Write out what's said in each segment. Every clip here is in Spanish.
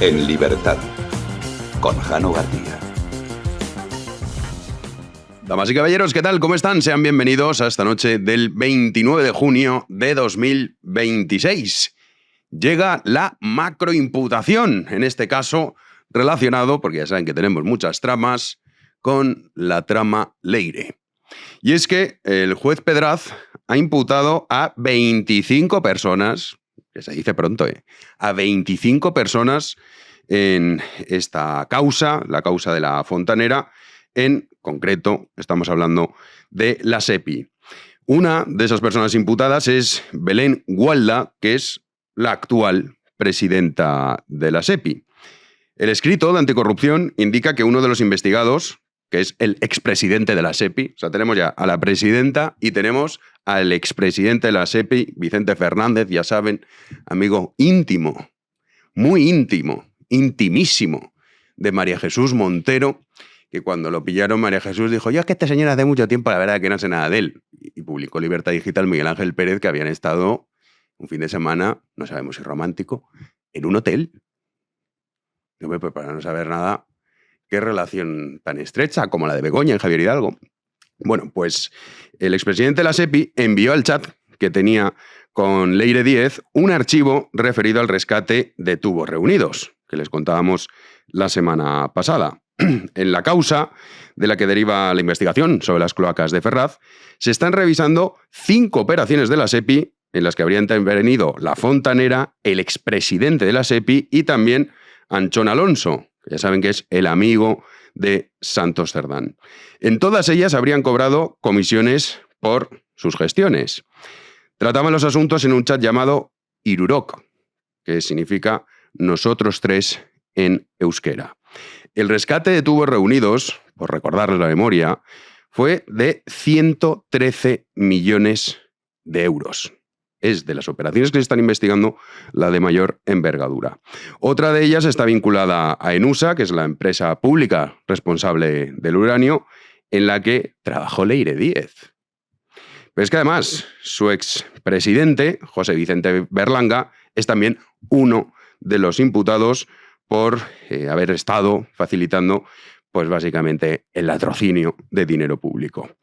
En libertad, con Jano García. Damas y caballeros, ¿qué tal? ¿Cómo están? Sean bienvenidos a esta noche del 29 de junio de 2026. Llega la macroimputación, en este caso relacionado, porque ya saben que tenemos muchas tramas, con la trama Leire. Y es que el juez Pedraz ha imputado a 25 personas, que se dice pronto, a 25 personas en esta causa, la causa de la Fontanera. En concreto, estamos hablando de la SEPI. Una de esas personas imputadas es Belén Gualda, que es la actual presidenta de la SEPI. El escrito de anticorrupción indica que uno de los investigados, que es el expresidente de la SEPI, o sea, tenemos ya a la presidenta y tenemos al expresidente de la SEPI, Vicente Fernández, ya saben, amigo íntimo, muy íntimo, intimísimo de María Jesús Montero, que cuando lo pillaron María Jesús dijo, yo es que este señor hace mucho tiempo la verdad que no sé nada de él. Y publicó Libertad Digital Miguel Ángel Pérez que habían estado un fin de semana, no sabemos si romántico, en un hotel. Yo me para no saber nada, qué relación tan estrecha como la de Begoña en Javier Hidalgo. Bueno, pues el expresidente de la SEPI envió al chat que tenía con Leire Díez un archivo referido al rescate de tubos reunidos, que les contábamos la semana pasada. En la causa de la que deriva la investigación sobre las cloacas de Ferraz, se están revisando 5 operaciones de la SEPI en las que habría intervenido la Fontanera, el expresidente de la SEPI y también Anchón Alonso, que ya saben que es el amigo de Santos Cerdán. En todas ellas habrían cobrado comisiones por sus gestiones. Trataban los asuntos en un chat llamado Irurok, que significa nosotros tres en euskera. El rescate de tubos reunidos, por recordarles la memoria, fue de 113 millones de euros. Es de las operaciones que se están investigando la de mayor envergadura. Otra de ellas está vinculada a Enusa, que es la empresa pública responsable del uranio, en la que trabajó Leire Díez. Pero es que además su expresidente, José Vicente Berlanga, es también uno de los imputados por haber estado facilitando, pues básicamente, el latrocinio de dinero público.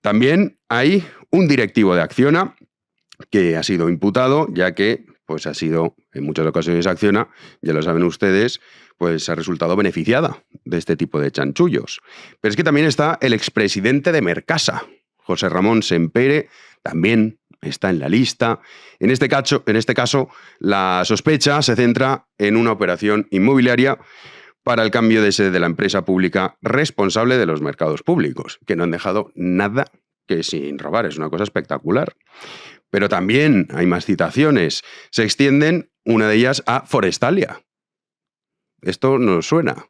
También hay un directivo de Acciona que ha sido imputado, ya que pues ha sido, en muchas ocasiones Acciona, ya lo saben ustedes, pues ha resultado beneficiada de este tipo de chanchullos. Pero es que también está el expresidente de Mercasa, José Ramón Sempere, también está en la lista. En este caso, la sospecha se centra en una operación inmobiliaria para el cambio de sede de la empresa pública responsable de los mercados públicos, que no han dejado nada que sin robar. Es una cosa espectacular. Pero también hay más citaciones. Se extienden, una de ellas, a Forestalia. Esto nos suena.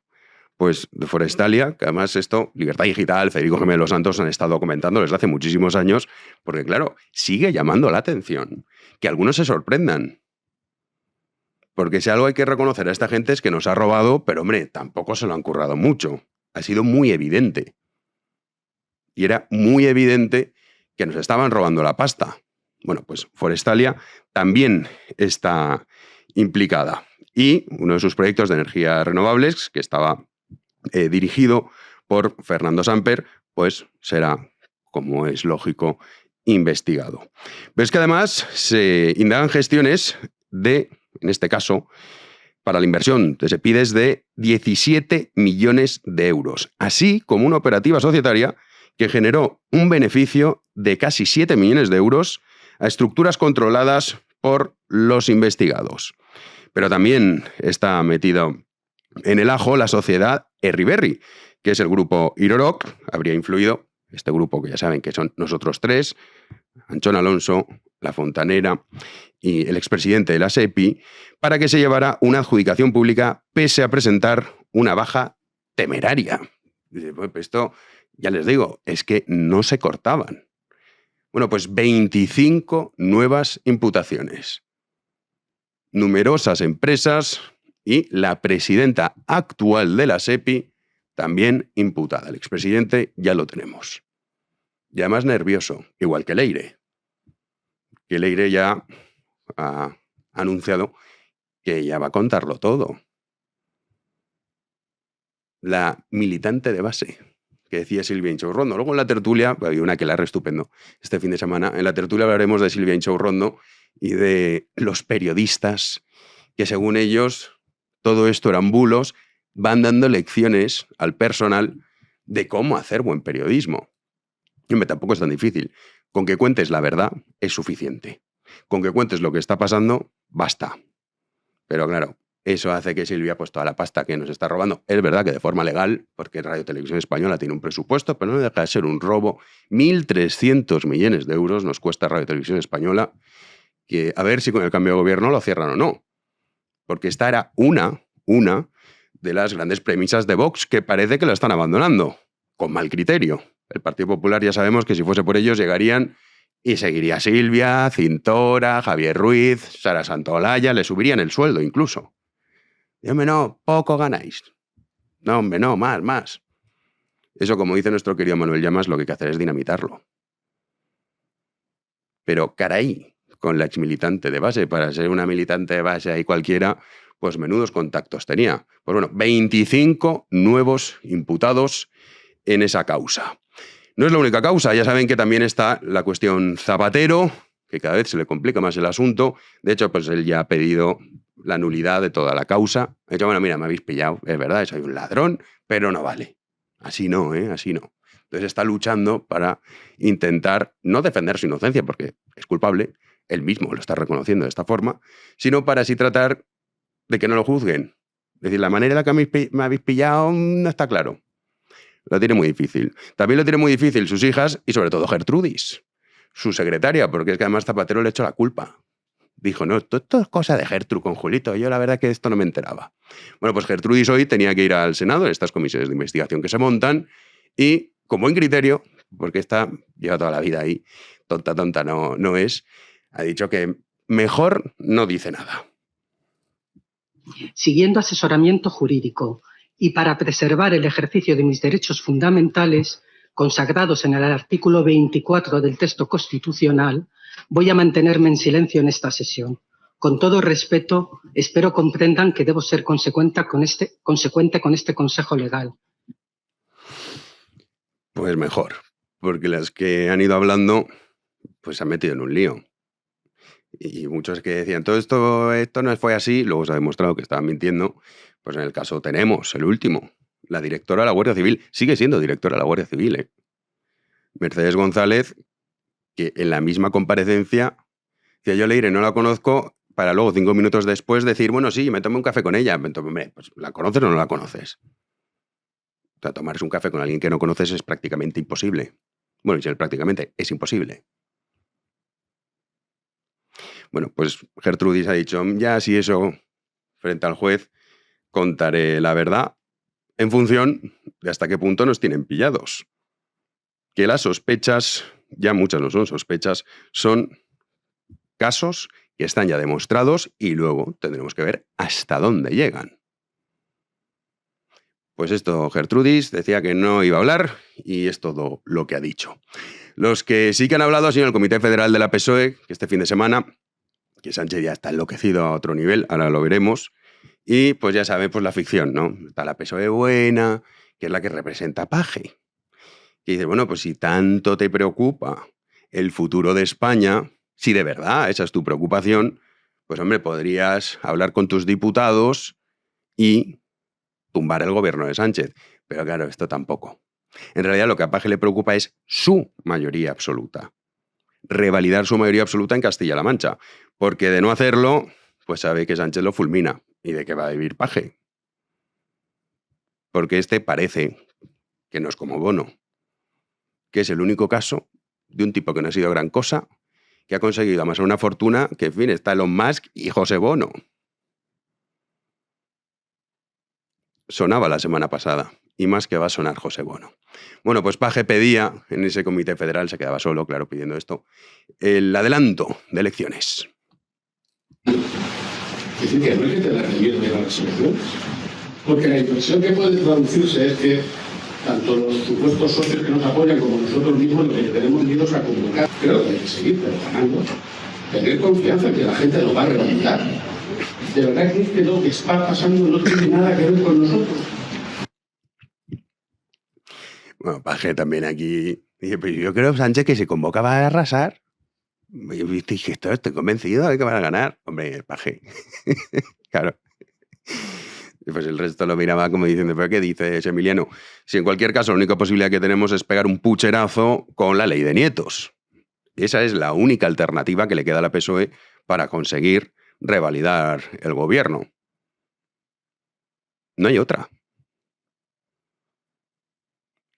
Pues de Forestalia, que además esto, Libertad Digital, Federico Jiménez Los Santos han estado comentando desde hace muchísimos años, porque claro, sigue llamando la atención que algunos se sorprendan. Porque si algo hay que reconocer a esta gente es que nos ha robado, pero hombre, tampoco se lo han currado mucho. Ha sido muy evidente. Y era muy evidente que nos estaban robando la pasta. Bueno, pues Forestalia también está implicada. Y uno de sus proyectos de energías renovables, que estaba dirigido por Fernando Samper, pues será, como es lógico, investigado. Pero es que además se indagan gestiones de, en este caso, para la inversión de Sepides de 17 millones de euros, así como una operativa societaria que generó un beneficio de casi 7 millones de euros a estructuras controladas por los investigados. Pero también está metido en el ajo la sociedad Erriberri, que es el grupo Irorok. Habría influido este grupo, que ya saben que son nosotros tres, Anchón Alonso, la Fontanera y el expresidente de la SEPI, para que se llevara una adjudicación pública pese a presentar una baja temeraria. Dice, pues esto, ya les digo, es que no se cortaban. Bueno, pues 25 nuevas imputaciones. Numerosas empresas y la presidenta actual de la SEPI también imputada. El expresidente ya lo tenemos. Y además nervioso, igual que Leire. Que Leire ya ha anunciado que ya va a contarlo todo. la militante de base, que decía Silvia Inchaurrondo. Luego en la tertulia, había una que la estupendo este fin de semana, en la tertulia hablaremos de Silvia Inchaurrondo y de los periodistas que, según ellos, todo esto eran bulos, van dando lecciones al personal de cómo hacer buen periodismo. Y tampoco es tan difícil. Con que cuentes la verdad es suficiente. Con que cuentes lo que está pasando, basta. Pero claro, eso hace que Silvia, pues toda la pasta que nos está robando, es verdad que de forma legal, porque Radio Televisión Española tiene un presupuesto, pero no deja de ser un robo. 1.300 millones de euros nos cuesta Radio Televisión Española, que a ver si con el cambio de gobierno lo cierran o no. Porque esta era una de las grandes premisas de Vox, que parece que la están abandonando, con mal criterio. El Partido Popular ya sabemos que si fuese por ellos llegarían y seguiría Silvia, Cintora, Javier Ruiz, Sara Santolaya, le subirían el sueldo incluso. Y hombre, no, poco ganáis. No, hombre, no, más. Eso, como dice nuestro querido Manuel Llamas, lo que hay que hacer es dinamitarlo. Pero caray, con la exmilitante de base, para ser una militante de base ahí cualquiera, pues menudos contactos tenía. Pues bueno, 25 nuevos imputados en esa causa. No es la única causa, ya saben que también está la cuestión Zapatero, que cada vez se le complica más el asunto. De hecho, pues él ya ha pedido la nulidad de toda la causa. Ha dicho, bueno, mira, me habéis pillado, es verdad, soy un ladrón, pero no vale. Así no, así no. Entonces está luchando para intentar no defender su inocencia, porque es culpable, él mismo lo está reconociendo de esta forma, sino para así tratar de que no lo juzguen. Es decir, la manera en la que me habéis pillado no está claro. Lo tiene muy difícil. También lo tiene muy difícil sus hijas y sobre todo Gertrudis, su secretaria, porque es que además Zapatero le echó la culpa. Dijo, no, esto es cosa de Gertrude con Julito, yo la verdad que esto no me enteraba. Bueno, pues Gertrudis hoy tenía que ir al Senado, en estas comisiones de investigación que se montan, y con buen criterio, porque esta lleva toda la vida ahí, tonta no es, ha dicho que mejor no dice nada. Siguiendo asesoramiento jurídico y para preservar el ejercicio de mis derechos fundamentales, consagrados en el artículo 24 del texto constitucional, voy a mantenerme en silencio en esta sesión. Con todo respeto, espero comprendan que debo ser consecuente con este consejo legal. Pues mejor, porque las que han ido hablando, pues se han metido en un lío. Y muchos que decían, todo esto no fue así, luego se ha demostrado que estaban mintiendo. Pues en el caso tenemos el último, la directora de la Guardia Civil, sigue siendo directora de la Guardia Civil, Mercedes González, que en la misma comparecencia decía, yo Leire no la conozco, para luego 5 minutos después decir, bueno, sí, me tomé un café con ella. Entonces, hombre, pues ¿la conoces o no la conoces? O sea, tomarse un café con alguien que no conoces es prácticamente imposible. Bueno, y si prácticamente es imposible. Bueno, pues Gertrudis ha dicho, ya si eso, frente al juez, contaré la verdad en función de hasta qué punto nos tienen pillados. Que las sospechas, ya muchas no son sospechas, son casos que están ya demostrados y luego tendremos que ver hasta dónde llegan. Pues esto, Gertrudis decía que no iba a hablar y es todo lo que ha dicho. Los que sí que han hablado ha sido el Comité Federal de la PSOE, que este fin de semana, que Sánchez ya está enloquecido a otro nivel, ahora lo veremos, y pues ya saben, pues la ficción, ¿no? Está la PSOE buena, que es la que representa a Paje. Y dice, bueno, pues si tanto te preocupa el futuro de España, si de verdad esa es tu preocupación, pues hombre, podrías hablar con tus diputados y tumbar el gobierno de Sánchez. Pero claro, esto tampoco. En realidad lo que a Paje le preocupa es su mayoría absoluta. Revalidar su mayoría absoluta en Castilla-La Mancha. Porque de no hacerlo, pues sabe que Sánchez lo fulmina. ¿Y de qué va a vivir Paje? Porque este parece que no es como Bono, que es el único caso de un tipo que no ha sido gran cosa, que ha conseguido amasar una fortuna que, en fin, está Elon Musk y José Bono. Sonaba la semana pasada, y más que va a sonar José Bono. Bueno, pues Paje pedía, en ese comité federal, se quedaba solo, claro, pidiendo esto, el adelanto de elecciones. Es decir, que no hay que tener miedo de las elecciones, porque la impresión que puede traducirse es que tanto los supuestos socios que nos apoyan como nosotros mismos lo que tenemos miedo es a convocar. Creo que hay que seguir trabajando, tener confianza en que la gente lo va a revalidar. De verdad que lo que está pasando no tiene nada que ver con nosotros. Bueno, Paje también aquí. Dice, pero yo creo, Sánchez, que se convocaba a arrasar. Y dije, estoy convencido de que van a ganar. Hombre, Paje. Claro. Y pues el resto lo miraba como diciendo, ¿pero qué dices, Emiliano? Si en cualquier caso la única posibilidad que tenemos es pegar un pucherazo con la ley de nietos. Esa es la única alternativa que le queda a la PSOE para conseguir revalidar el gobierno. No hay otra.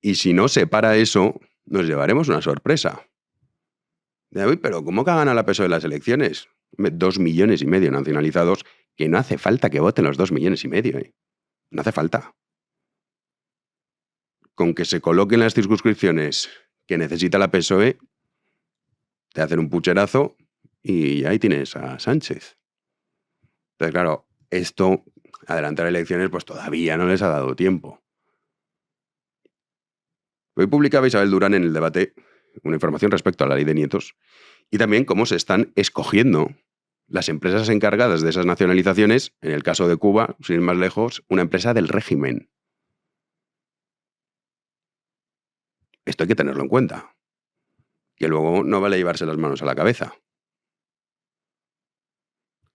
Y si no se para eso, nos llevaremos una sorpresa. Uy, pero ¿cómo que gana la PSOE las elecciones? 2,5 millones nacionalizados, que no hace falta que voten los 2,5 millones. No hace falta. Con que se coloquen las circunscripciones que necesita la PSOE, te hacen un pucherazo y ahí tienes a Sánchez. Entonces, claro, esto, adelantar elecciones, pues todavía no les ha dado tiempo. Hoy publicaba Isabel Durán en El Debate una información respecto a la ley de nietos y también cómo se están escogiendo las empresas encargadas de esas nacionalizaciones, en el caso de Cuba, sin ir más lejos, una empresa del régimen. Esto hay que tenerlo en cuenta. Que luego no vale llevarse las manos a la cabeza.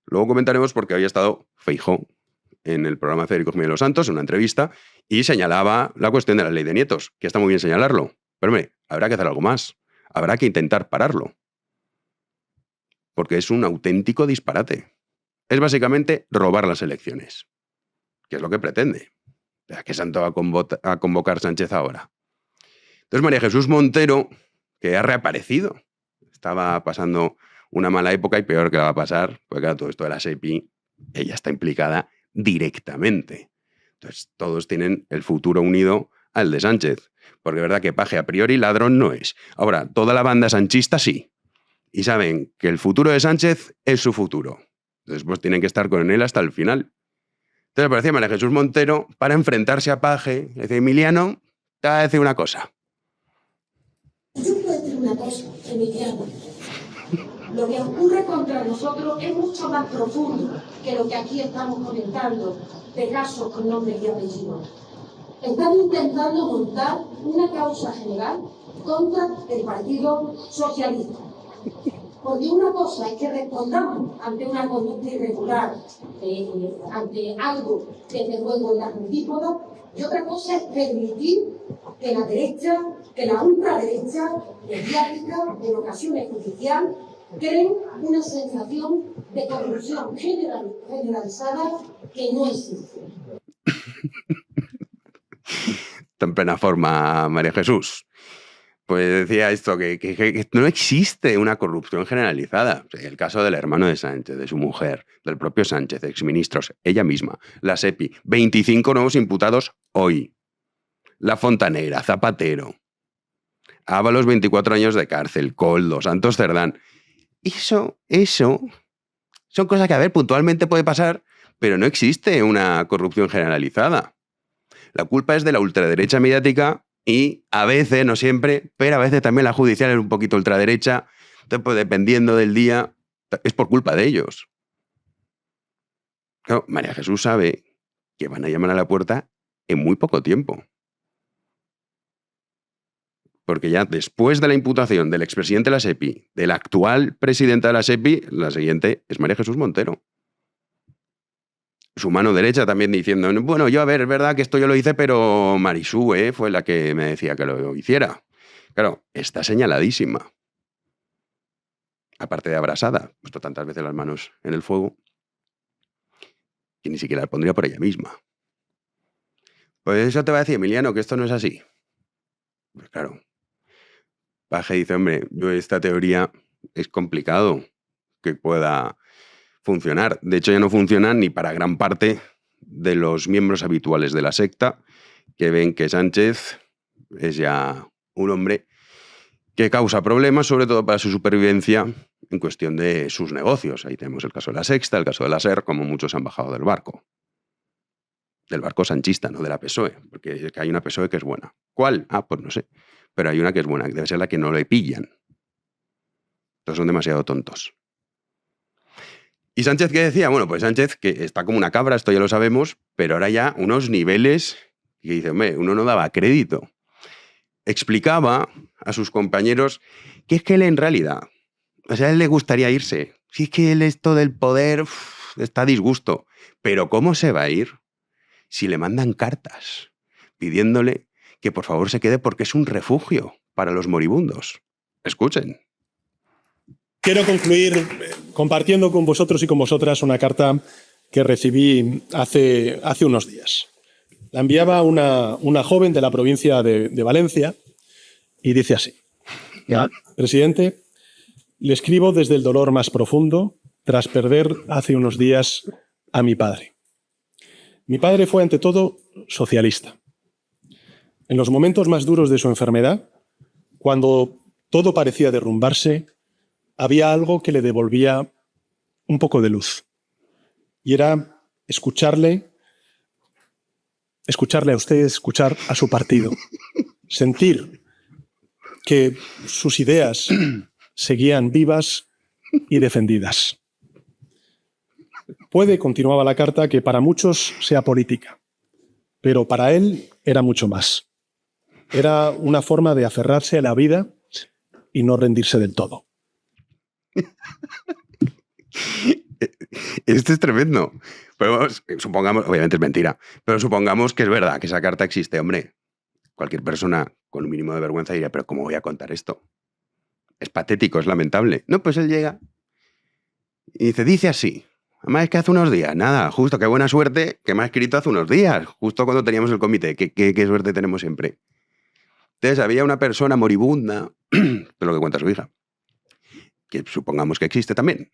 Luego comentaremos porque había estado Feijóo en el programa de Federico Jiménez Los Santos, en una entrevista, y señalaba la cuestión de la ley de nietos, que está muy bien señalarlo. Pero hombre, habrá que hacer algo más. Habrá que intentar pararlo. Porque es un auténtico disparate. Es básicamente robar las elecciones. Que es lo que pretende. ¿A qué santo va a convocar Sánchez ahora? Entonces María Jesús Montero, que ha reaparecido, estaba pasando una mala época y peor que la va a pasar, porque claro, todo esto de la SEPI, ella está implicada directamente. Entonces todos tienen el futuro unido al de Sánchez. Porque es verdad que Paje a priori ladrón no es. Ahora, toda la banda sanchista sí. Y saben que el futuro de Sánchez es su futuro. Entonces pues tienen que estar con él hasta el final. Entonces aparecía María Jesús Montero para enfrentarse a Paje. Le dice, Emiliano, te voy a decir una cosa. Yo puedo decir una cosa, Emiliano. Lo que ocurre contra nosotros es mucho más profundo que lo que aquí estamos comentando de casos con nombre y apellido. Están intentando montar una causa general contra el Partido Socialista. Porque una cosa es que respondamos ante una conducta irregular, ante algo que te juego en las antípodas, y otra cosa es permitir que la derecha, que la ultraderecha, mediática, en ocasiones judicial, creen una sensación de corrupción generalizada que no existe. Está en plena forma, María Jesús. Pues decía esto, que no existe una corrupción generalizada. O sea, el caso del hermano de Sánchez, de su mujer, del propio Sánchez, exministros, ella misma, la SEPI, 25 nuevos imputados hoy. La Fontanera, Zapatero, Ábalos 24 años de cárcel, Koldo, Santos Cerdán. Eso son cosas que, a ver, puntualmente puede pasar, pero no existe una corrupción generalizada. La culpa es de la ultraderecha mediática y a veces, no siempre, pero a veces también la judicial es un poquito ultraderecha. Entonces, pues, dependiendo del día, es por culpa de ellos. Claro, María Jesús sabe que van a llamar a la puerta en muy poco tiempo. Porque ya después de la imputación del expresidente de la SEPI, del actual presidente de la SEPI, la siguiente es María Jesús Montero. Su mano derecha también diciendo, bueno, yo a ver, es verdad que esto yo lo hice, pero Marisú fue la que me decía que lo hiciera. Claro, está señaladísima. Aparte de abrasada, puesto tantas veces las manos en el fuego, que ni siquiera la pondría por ella misma. Pues eso te va a decir, Emiliano, que esto no es así. Pues claro. Paje dice, hombre, yo esta teoría es complicado que pueda funcionar. De hecho, ya no funciona ni para gran parte de los miembros habituales de la secta, que ven que Sánchez es ya un hombre que causa problemas, sobre todo para su supervivencia en cuestión de sus negocios. Ahí tenemos el caso de La Sexta, el caso de la SER, como muchos han bajado del barco. Del barco sanchista, no de la PSOE, porque hay una PSOE que es buena. ¿Cuál? Ah, pues no sé. Pero hay una que es buena, que debe ser la que no le pillan. Estos son demasiado tontos. ¿Y Sánchez qué decía? Bueno, pues Sánchez, que está como una cabra, esto ya lo sabemos, pero ahora ya unos niveles que dice, hombre, uno no daba crédito. explicaba a sus compañeros que es que él en realidad, o sea, a él le gustaría irse. Si es que él esto del poder está a disgusto. Pero ¿cómo se va a ir si le mandan cartas pidiéndole que por favor se quede porque es un refugio para los moribundos? Escuchen. Quiero concluir compartiendo con vosotros y con vosotras una carta que recibí hace unos días. La enviaba una joven de la provincia de Valencia y dice así. Presidente, le escribo desde el dolor más profundo tras perder hace unos días a mi padre. Mi padre fue ante todo socialista. En los momentos más duros de su enfermedad, cuando todo parecía derrumbarse, había algo que le devolvía un poco de luz. Y era escucharle a usted, escuchar a su partido. Sentir que sus ideas seguían vivas y defendidas. Puede, continuaba la carta, que para muchos sea política, pero para él era mucho más. Era una forma de aferrarse a la vida y no rendirse del todo. Esto es tremendo. Pero supongamos, obviamente es mentira, pero supongamos que es verdad, que esa carta existe. Hombre, cualquier persona con un mínimo de vergüenza diría, pero ¿cómo voy a contar esto? Es patético, es lamentable. No, pues él llega y dice así. Además es que hace unos días, nada, justo, qué buena suerte que me ha escrito hace unos días, justo cuando teníamos el comité, qué suerte tenemos siempre. Entonces había una persona moribunda, de lo que cuenta su hija, que supongamos que existe también,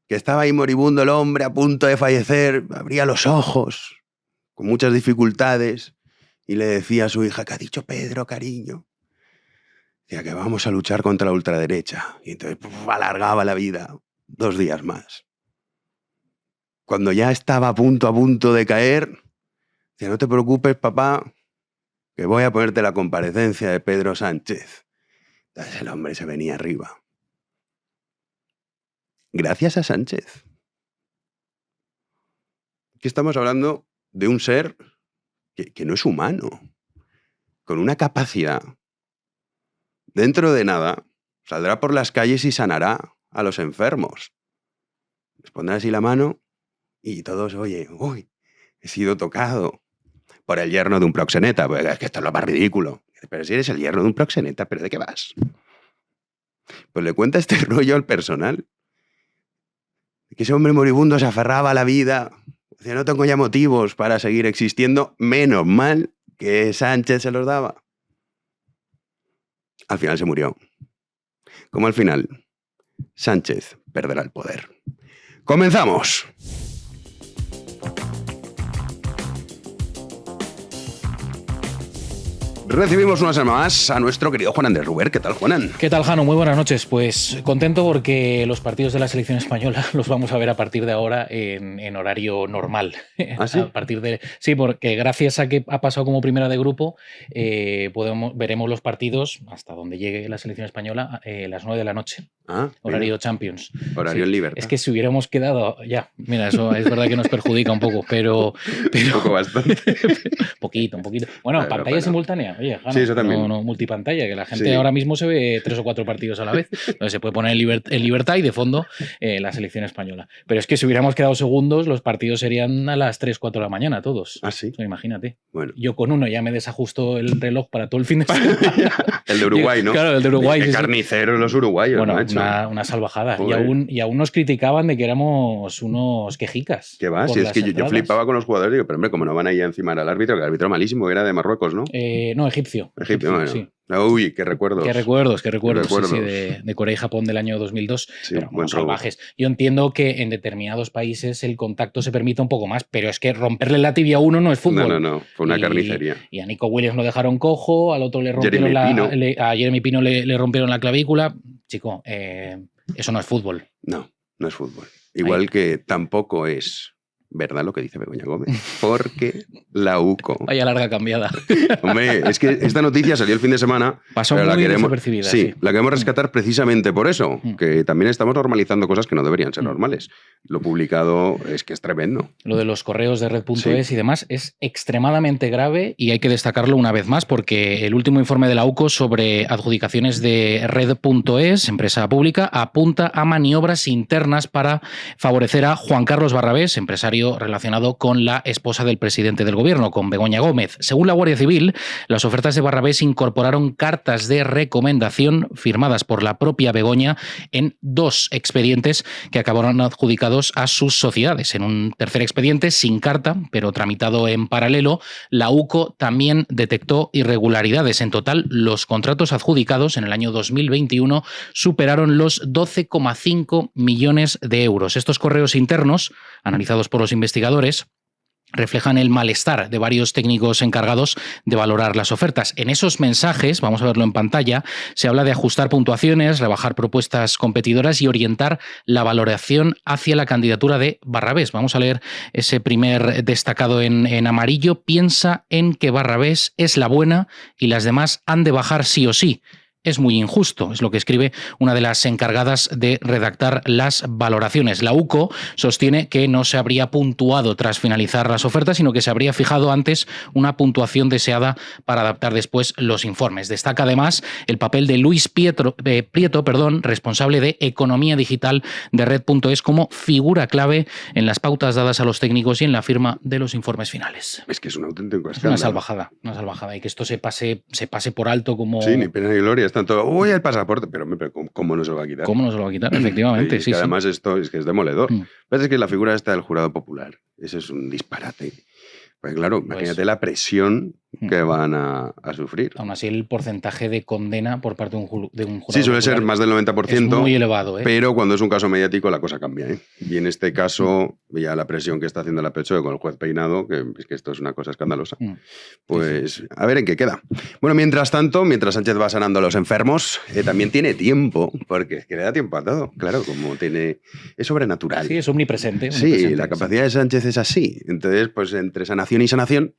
que estaba ahí moribundo el hombre, a punto de fallecer, abría los ojos, con muchas dificultades, y le decía a su hija, ¿qué ha dicho Pedro, cariño? Decía que vamos a luchar contra la ultraderecha. Y entonces alargaba la vida 2 días más. Cuando ya estaba a punto de caer, decía, no te preocupes, papá, que voy a ponerte la comparecencia de Pedro Sánchez. Entonces el hombre se venía arriba. Gracias a Sánchez. Aquí estamos hablando de un ser que no es humano, con una capacidad. Dentro de nada, saldrá por las calles y sanará a los enfermos. Les pondrá así la mano y todos, oye, uy, he sido tocado por el yerno de un proxeneta. Pues es que esto es lo más ridículo. Pero si eres el yerno de un proxeneta, ¿pero de qué vas? Pues le cuenta este rollo al personal. Que ese hombre moribundo se aferraba a la vida. Decía, no tengo ya motivos para seguir existiendo. Menos mal que Sánchez se los daba. Al final se murió. Como al final, Sánchez perderá el poder. ¡Comenzamos! Recibimos una semana más a nuestro querido Juan Andrés Ruber. ¿Qué tal, Juanan? ¿Qué tal, Jano? Muy buenas noches. Pues contento porque los partidos de la selección española los vamos a ver a partir de ahora en horario normal. ¿Ah, sí? A partir de, sí, porque gracias a que ha pasado como primera de grupo, veremos los partidos hasta donde llegue la selección española a las 9 de la noche. Ah, horario mira. Champions. Horario en libertad. Es que si hubiéramos quedado... Ya, mira, eso es verdad que nos perjudica un poco, pero un poco bastante. un poquito. Bueno, Pero, pantalla simultánea. Oye, Jano, sí, eso también. No multipantalla, que la gente Sí. ahora mismo se ve 3 o 4 partidos a la vez. Entonces se puede poner en libertad y de fondo la selección española. Pero es que si hubiéramos quedado segundos, los partidos serían a las 3, 4 de la mañana todos. Ah, sí. O sea, imagínate. Bueno. Yo con uno ya me desajusto el reloj para todo el fin de semana. El de Uruguay, ¿no? Claro, el de Uruguay. Qué Sí, sí. carniceros los uruguayos, Bueno, macho. una salvajada. Joder. Y aún nos criticaban de que éramos unos quejicas. ¿Qué va? por Si es las que yo entradas. flipaba con los jugadores, digo, pero hombre, como no van ahí a encimar al árbitro, que el árbitro malísimo, que era de Marruecos, ¿no? No, egipcio. Egipto, bueno. Sí. Uy, qué recuerdos. Qué recuerdos, sí, recuerdos. sí, de Corea y Japón del año 2002. Sí, pero buen unos robo. salvajes. Yo entiendo que en determinados países el contacto se permite un poco más, pero es que romperle la tibia a uno no es fútbol. No, fue una carnicería. Y a Nico Williams lo dejaron cojo, al otro le rompieron Jeremy Pino. a Jeremy Pino le rompieron la clavícula. Chico, eso no es fútbol. No es fútbol. Igual que tampoco es verdad lo que dice Begoña Gómez, porque la UCO... Vaya larga cambiada. Hombre, es que esta noticia salió el fin de semana. Pasó pero muy la desapercibida. Sí, la queremos rescatar precisamente por eso, que también estamos normalizando cosas que no deberían ser normales. Lo publicado es que es tremendo. Lo de los correos de Red.es y demás es extremadamente grave y hay que destacarlo una vez más porque el último informe de la UCO sobre adjudicaciones de Red.es, empresa pública, apunta a maniobras internas para favorecer a Juan Carlos Barrabés, empresario relacionado con la esposa del presidente del gobierno, con Begoña Gómez. Según la Guardia Civil, las ofertas de Barrabés incorporaron cartas de recomendación firmadas por la propia Begoña en 2 expedientes que acabaron adjudicados a sus sociedades. En un tercer expediente, sin carta, pero tramitado en paralelo, la UCO también detectó irregularidades. En total, los contratos adjudicados en el año 2021 superaron los 12,5 millones de euros. Estos correos internos, analizados por los investigadores, reflejan el malestar de varios técnicos encargados de valorar las ofertas. En esos mensajes, vamos a verlo en pantalla, se habla de ajustar puntuaciones, rebajar propuestas competidoras y orientar la valoración hacia la candidatura de Barrabés. Vamos a leer ese primer destacado en amarillo. Piensa en que Barrabés es la buena y las demás han de bajar sí o sí. Es muy injusto, es lo que escribe una de las encargadas de redactar las valoraciones. La UCO sostiene que no se habría puntuado tras finalizar las ofertas, sino que se habría fijado antes una puntuación deseada para adaptar después los informes. Destaca además el papel de Luis Prieto, responsable de Economía Digital de Red.es, como figura clave en las pautas dadas a los técnicos y en la firma de los informes finales. Es que es un auténtico Es escándalo. una salvajada. Y que esto se pase por alto como... Sí, ni pena ni gloria. Tanto, uy, el pasaporte, pero ¿cómo no se lo va a quitar? ¿Cómo no se lo va a quitar? Efectivamente, sí. Además esto es que es demoledor. Mm. Pero es que la figura esta del jurado popular, eso es un disparate. Pues claro, imagínate la presión que van a sufrir. Aún así, el porcentaje de condena por parte de un jurado sí, suele ser más del 90%. Es muy elevado, ¿eh? Pero cuando es un caso mediático la cosa cambia, ¿eh? Y en este caso, ya la presión que está haciendo la PSOE con el juez Peinado, que es que esto es una cosa escandalosa, pues a ver en qué queda. Bueno, mientras tanto, mientras Sánchez va sanando a los enfermos, también tiene tiempo, porque es que le da tiempo a todo. Claro, como tiene... Es sobrenatural. Sí, es omnipresente. Sí, la capacidad de Sánchez es así. Entonces, pues entre sanación y sanación...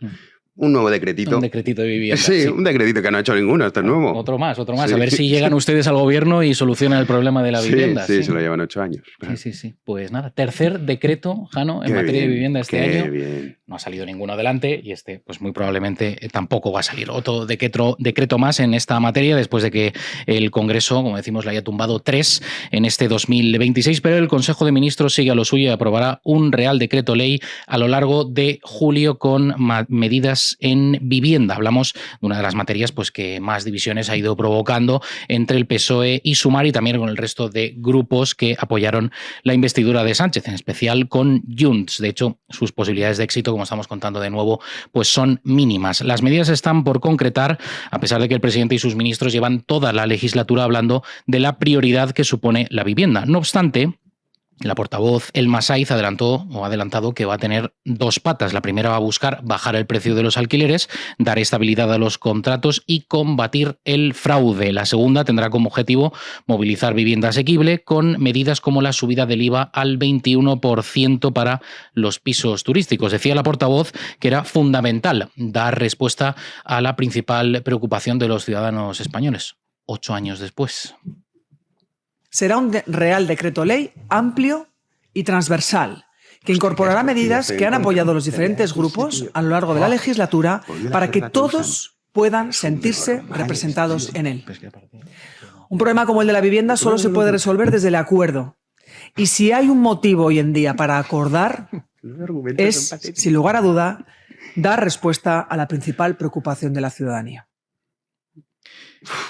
Un nuevo decretito. Un decretito de vivienda. Sí, un decretito que no ha hecho ninguno, este es nuevo. Otro más. Sí. A ver si llegan ustedes al gobierno y solucionan el problema de la vivienda. Sí, se lo llevan 8 años. Claro. Sí. Pues nada, tercer decreto, Jano, en materia de vivienda este año. Bien. No ha salido ninguno adelante y este, pues muy probablemente tampoco va a salir. Otro decreto más en esta materia después de que el Congreso, como decimos, le haya tumbado 3 en este 2026, pero el Consejo de Ministros sigue a lo suyo y aprobará un Real Decreto Ley a lo largo de julio con medidas en vivienda. Hablamos de una de las materias pues, que más divisiones ha ido provocando entre el PSOE y Sumar y también con el resto de grupos que apoyaron la investidura de Sánchez, en especial con Junts. De hecho, sus posibilidades de éxito, como estamos contando de nuevo, pues son mínimas. Las medidas están por concretar, a pesar de que el presidente y sus ministros llevan toda la legislatura hablando de la prioridad que supone la vivienda. No obstante, la portavoz Elma Saiz ha adelantado que va a tener 2 patas. La primera va a buscar bajar el precio de los alquileres, dar estabilidad a los contratos y combatir el fraude. La segunda tendrá como objetivo movilizar vivienda asequible con medidas como la subida del IVA al 21% para los pisos turísticos. Decía la portavoz que era fundamental dar respuesta a la principal preocupación de los ciudadanos españoles. 8 años después. Será un Real Decreto Ley amplio y transversal, que incorporará medidas que han apoyado los diferentes grupos a lo largo de la legislatura para que todos puedan sentirse representados en él. Un problema como el de la vivienda solo se puede resolver desde el acuerdo. Y si hay un motivo hoy en día para acordar, es, sin lugar a duda, dar respuesta a la principal preocupación de la ciudadanía.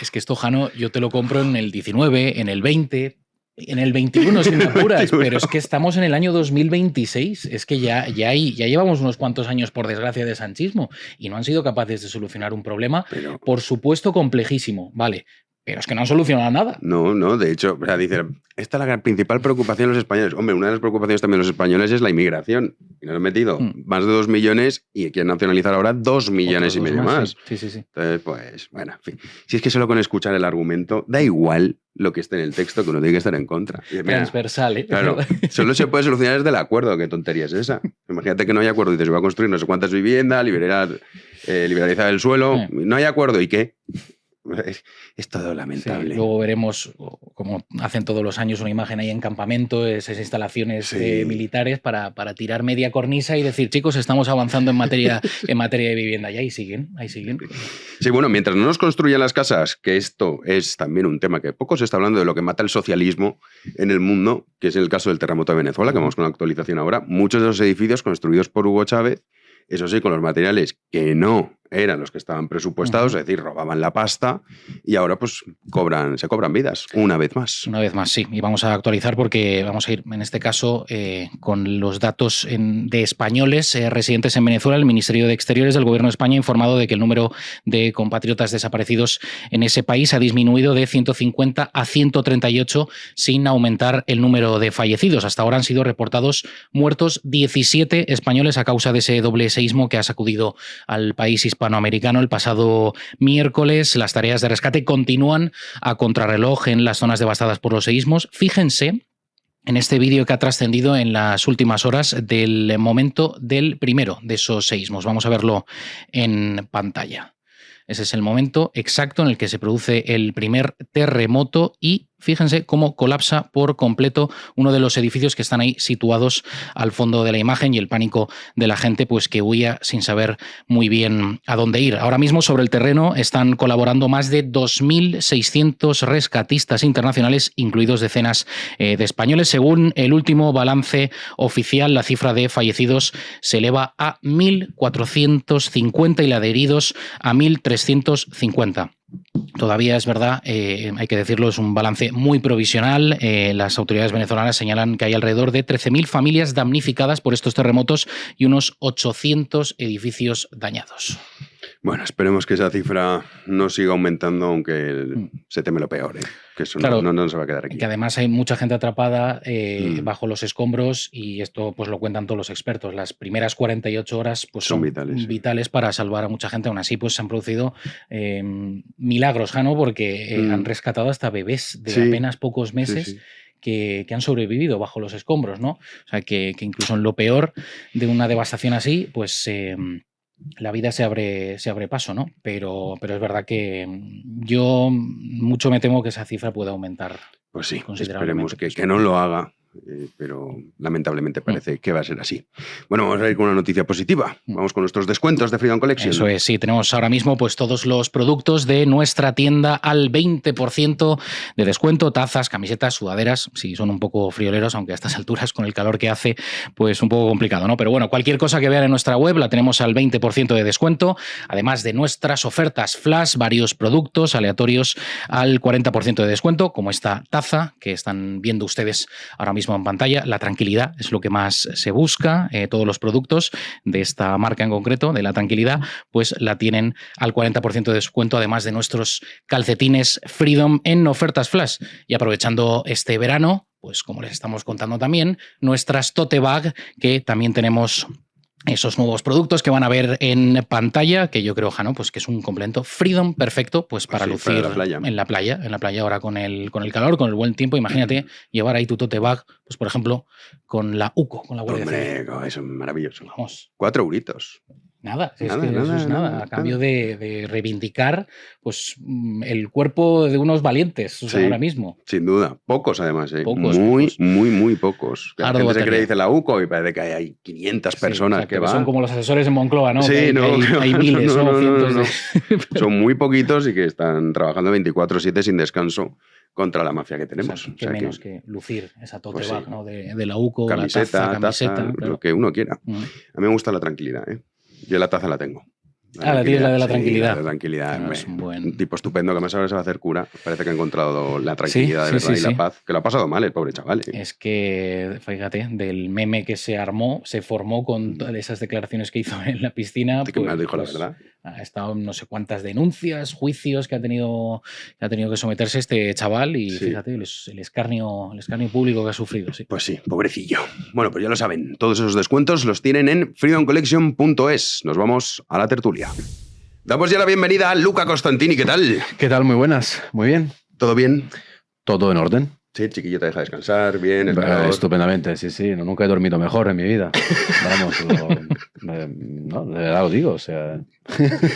Es que esto, Jano, yo te lo compro en el 19, en el 20, en el 21 si me apuras, pero es que estamos en el año 2026. Es que ya llevamos unos cuantos años, por desgracia, de sanchismo y no han sido capaces de solucionar un problema, por supuesto, complejísimo, vale. Pero es que no han solucionado nada. No, de hecho, o sea, dicen, esta es la principal preocupación de los españoles. Hombre, una de las preocupaciones también de los españoles es la inmigración. Y nos han metido más de 2 millones y quieren nacionalizar ahora 2 millones y medio más. Sí. Entonces, pues, bueno, en fin. Si es que solo con escuchar el argumento, da igual lo que esté en el texto, que uno tiene que estar en contra. Y, mira, transversal, ¿eh? Claro, solo se puede solucionar desde el acuerdo. ¿Qué tontería es esa? Imagínate que no hay acuerdo y dices, voy a construir no sé cuántas viviendas, liberalizar el suelo. No hay acuerdo, ¿y qué? Es todo lamentable. Sí, luego veremos, como hacen todos los años, una imagen ahí en campamento, esas instalaciones militares para tirar media cornisa y decir, chicos, estamos avanzando en materia de vivienda. Y ahí siguen. Sí, bueno, mientras no nos construyan las casas, que esto es también un tema que poco se está hablando de lo que mata el socialismo en el mundo, que es el caso del terremoto de Venezuela, que vamos con la actualización ahora. Muchos de los edificios construidos por Hugo Chávez, eso sí, con los materiales que no eran los que estaban presupuestados, es decir, robaban la pasta y ahora pues se cobran vidas, una vez más. Una vez más, sí. Y vamos a actualizar porque vamos a ir, en este caso, con los datos de españoles residentes en Venezuela. El Ministerio de Exteriores del Gobierno de España ha informado de que el número de compatriotas desaparecidos en ese país ha disminuido de 150 a 138 sin aumentar el número de fallecidos. Hasta ahora han sido reportados muertos 17 españoles a causa de ese doble seísmo que ha sacudido al país hispanoamericano el pasado miércoles. Las tareas de rescate continúan a contrarreloj en las zonas devastadas por los seísmos. Fíjense en este vídeo que ha trascendido en las últimas horas del momento del primero de esos seísmos. Vamos a verlo en pantalla. Ese es el momento exacto en el que se produce el primer terremoto y fíjense cómo colapsa por completo uno de los edificios que están ahí situados al fondo de la imagen y el pánico de la gente pues que huía sin saber muy bien a dónde ir. Ahora mismo sobre el terreno están colaborando más de 2.600 rescatistas internacionales, incluidos decenas de españoles. Según el último balance oficial, la cifra de fallecidos se eleva a 1.450 y la de heridos a 1.350. Todavía es verdad, hay que decirlo, es un balance muy provisional. Las autoridades venezolanas señalan que hay alrededor de 13.000 familias damnificadas por estos terremotos y unos 800 edificios dañados. Bueno, esperemos que esa cifra no siga aumentando, aunque se teme lo peor, que eso claro, no se va a quedar aquí. Que además hay mucha gente atrapada bajo los escombros y esto pues lo cuentan todos los expertos. Las primeras 48 horas pues, son vitales para salvar a mucha gente. Aún así pues se han producido milagros, Jano, porque han rescatado hasta bebés de apenas pocos meses. Que han sobrevivido bajo los escombros, ¿no? O sea, que incluso en lo peor de una devastación así, pues la vida se abre paso, ¿no? Pero es verdad que yo mucho me temo que esa cifra pueda aumentar. Pues sí, esperemos que no lo haga, pero lamentablemente parece que va a ser así. Bueno, vamos a ir con una noticia positiva. Vamos con nuestros descuentos de Freedom Collection. Eso es, sí, tenemos ahora mismo pues todos los productos de nuestra tienda al 20% de descuento, tazas, camisetas, sudaderas, sí, son un poco frioleros, aunque a estas alturas con el calor que hace, pues un poco complicado, ¿no? Pero bueno, cualquier cosa que vean en nuestra web la tenemos al 20% de descuento, además de nuestras ofertas flash, varios productos aleatorios al 40% de descuento, como esta taza que están viendo ustedes ahora mismo en pantalla. La tranquilidad es lo que más se busca. Todos los productos de esta marca en concreto, de la tranquilidad, pues la tienen al 40% de descuento, además de nuestros calcetines Freedom en ofertas flash. Y aprovechando este verano, pues como les estamos contando también, nuestras tote bag, que también tenemos esos nuevos productos que van a ver en pantalla, que yo creo, Jano, pues que es un complemento Freedom perfecto pues para lucir para en la playa ahora con el calor, con el buen tiempo. Imagínate llevar ahí tu tote bag, pues por ejemplo, con la UCO, con la Guardia Civil. Hombre, eso es maravilloso. Vamos. 4 euritos. Nada, eso es nada. A cambio de reivindicar pues el cuerpo de unos valientes, o sea, ahora mismo. Sin duda. Pocos, además. Pocos. Muy pocos. La gente se cree, dice la UCO, y parece que hay 500 personas que van. Son como los asesores en Moncloa, ¿no? Sí, hay miles, cientos. Son muy poquitos y que están trabajando 24/7 sin descanso contra la mafia que tenemos. Qué menos que lucir esa tote bag, ¿no? de la UCO, camiseta, la taza, lo que uno quiera. A mí me gusta la tranquilidad, ¿eh? Yo la taza la tengo. La isla de la tranquilidad. La de la tranquilidad. No, es un tipo estupendo que más ahora se va a hacer cura. Parece que ha encontrado la tranquilidad de verdad y la paz. Que lo ha pasado mal el pobre chaval. Es que, fíjate, del meme que se armó, se formó con todas esas declaraciones que hizo en la piscina. Que me dijo la verdad. Ha estado en no sé cuántas denuncias, juicios que ha tenido que someterse este chaval y fíjate el escarnio público que ha sufrido. Sí. Pues sí, pobrecillo. Bueno, pues ya lo saben, todos esos descuentos los tienen en freedomcollection.es. Nos vamos a la tertulia. Damos ya la bienvenida a Luca Costantini. ¿Qué tal? ¿Qué tal? Muy buenas. Muy bien. ¿Todo bien? Todo en orden. Sí, chiquillo te deja descansar, bien, estupendamente, sí. Nunca he dormido mejor en mi vida. Vamos, no, de verdad lo digo, o sea...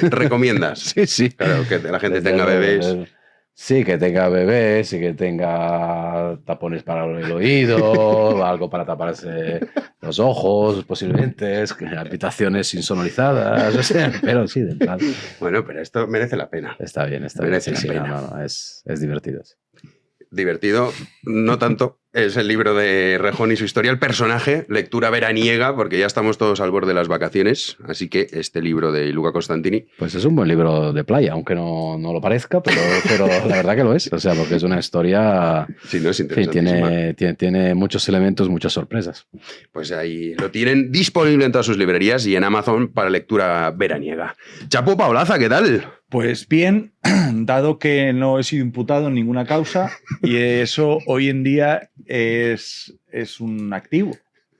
¿Recomiendas? Sí. Claro, que la gente tenga bebés. Sí, que tenga bebés y que tenga tapones para el oído, algo para taparse los ojos, posiblemente, habitaciones insonorizadas, o sea, pero sí, de entrada. Bueno, pero esto merece la pena. Está bien. Merece la pena. No, es divertido. Sí. Divertido, no tanto. Es el libro de Rejón y su historia, el personaje, lectura veraniega, porque ya estamos todos al borde de las vacaciones, así que este libro de Luca Costantini... Pues es un buen libro de playa, aunque no lo parezca, pero la verdad que lo es, o sea, porque es una historia... Sí, no es interesantísima. Tiene muchos elementos, muchas sorpresas. Pues ahí lo tienen disponible en todas sus librerías y en Amazon para lectura veraniega. Chapo Paolaza, ¿qué tal? Pues bien, dado que no he sido imputado en ninguna causa y eso hoy en día es un activo,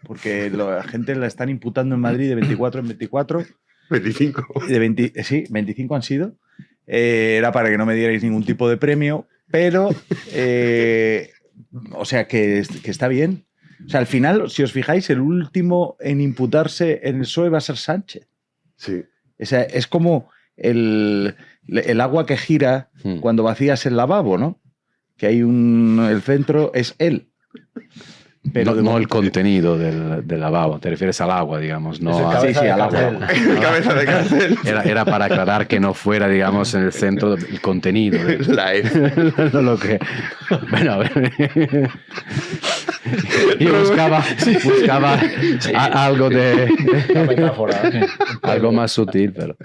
porque la gente la están imputando en Madrid de 24 en 24. 25. Sí, 25 han sido. Era para que no me dierais ningún tipo de premio, pero, o sea, que está bien. O sea, al final, si os fijáis, el último en imputarse en el PSOE va a ser Sánchez. Sí. O sea, es como el agua que gira cuando vacías el lavabo, ¿no? Que hay el centro es él. Pero no el contenido del lavabo, te refieres al agua, digamos, no al agua. El cabeza de cárcel. Era para aclarar que no fuera, digamos, en el centro el contenido. La F. No lo que... Bueno, a ver... Y buscaba algo de... Una metáfora. Algo más sutil, pero...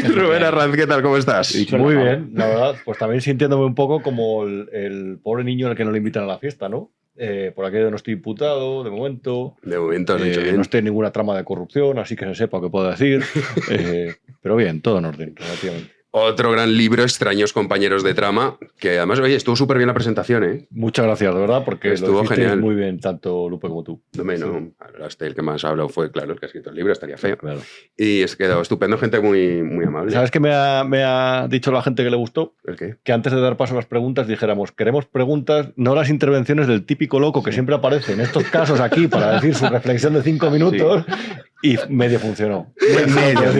Rubén Arranz, ¿qué tal? ¿Cómo estás? Muy bien, la verdad. Pues también sintiéndome un poco como el pobre niño al que no le invitan a la fiesta, ¿no? Por aquello no estoy imputado, de momento. De momento has dicho bien. No estoy en ninguna trama de corrupción, así que se sepa qué puedo decir. Pero bien, todo en orden, relativamente. Otro gran libro, Extraños compañeros de trama, que además, oye, estuvo súper bien la presentación, ¿eh? Muchas gracias, de verdad, porque estuvo genial. Muy bien, tanto Lupe como tú. No, el que más ha hablado fue, claro, el que ha escrito el libro, estaría feo. Claro. Y es quedado estupendo, gente muy, muy amable. ¿Sabes qué me ha dicho la gente que le gustó? ¿El qué? Que antes de dar paso a las preguntas dijéramos, queremos preguntas, no las intervenciones del típico loco que siempre aparece en estos casos aquí para decir su reflexión de 5 minutos. Sí. Y medio funcionó. Medio.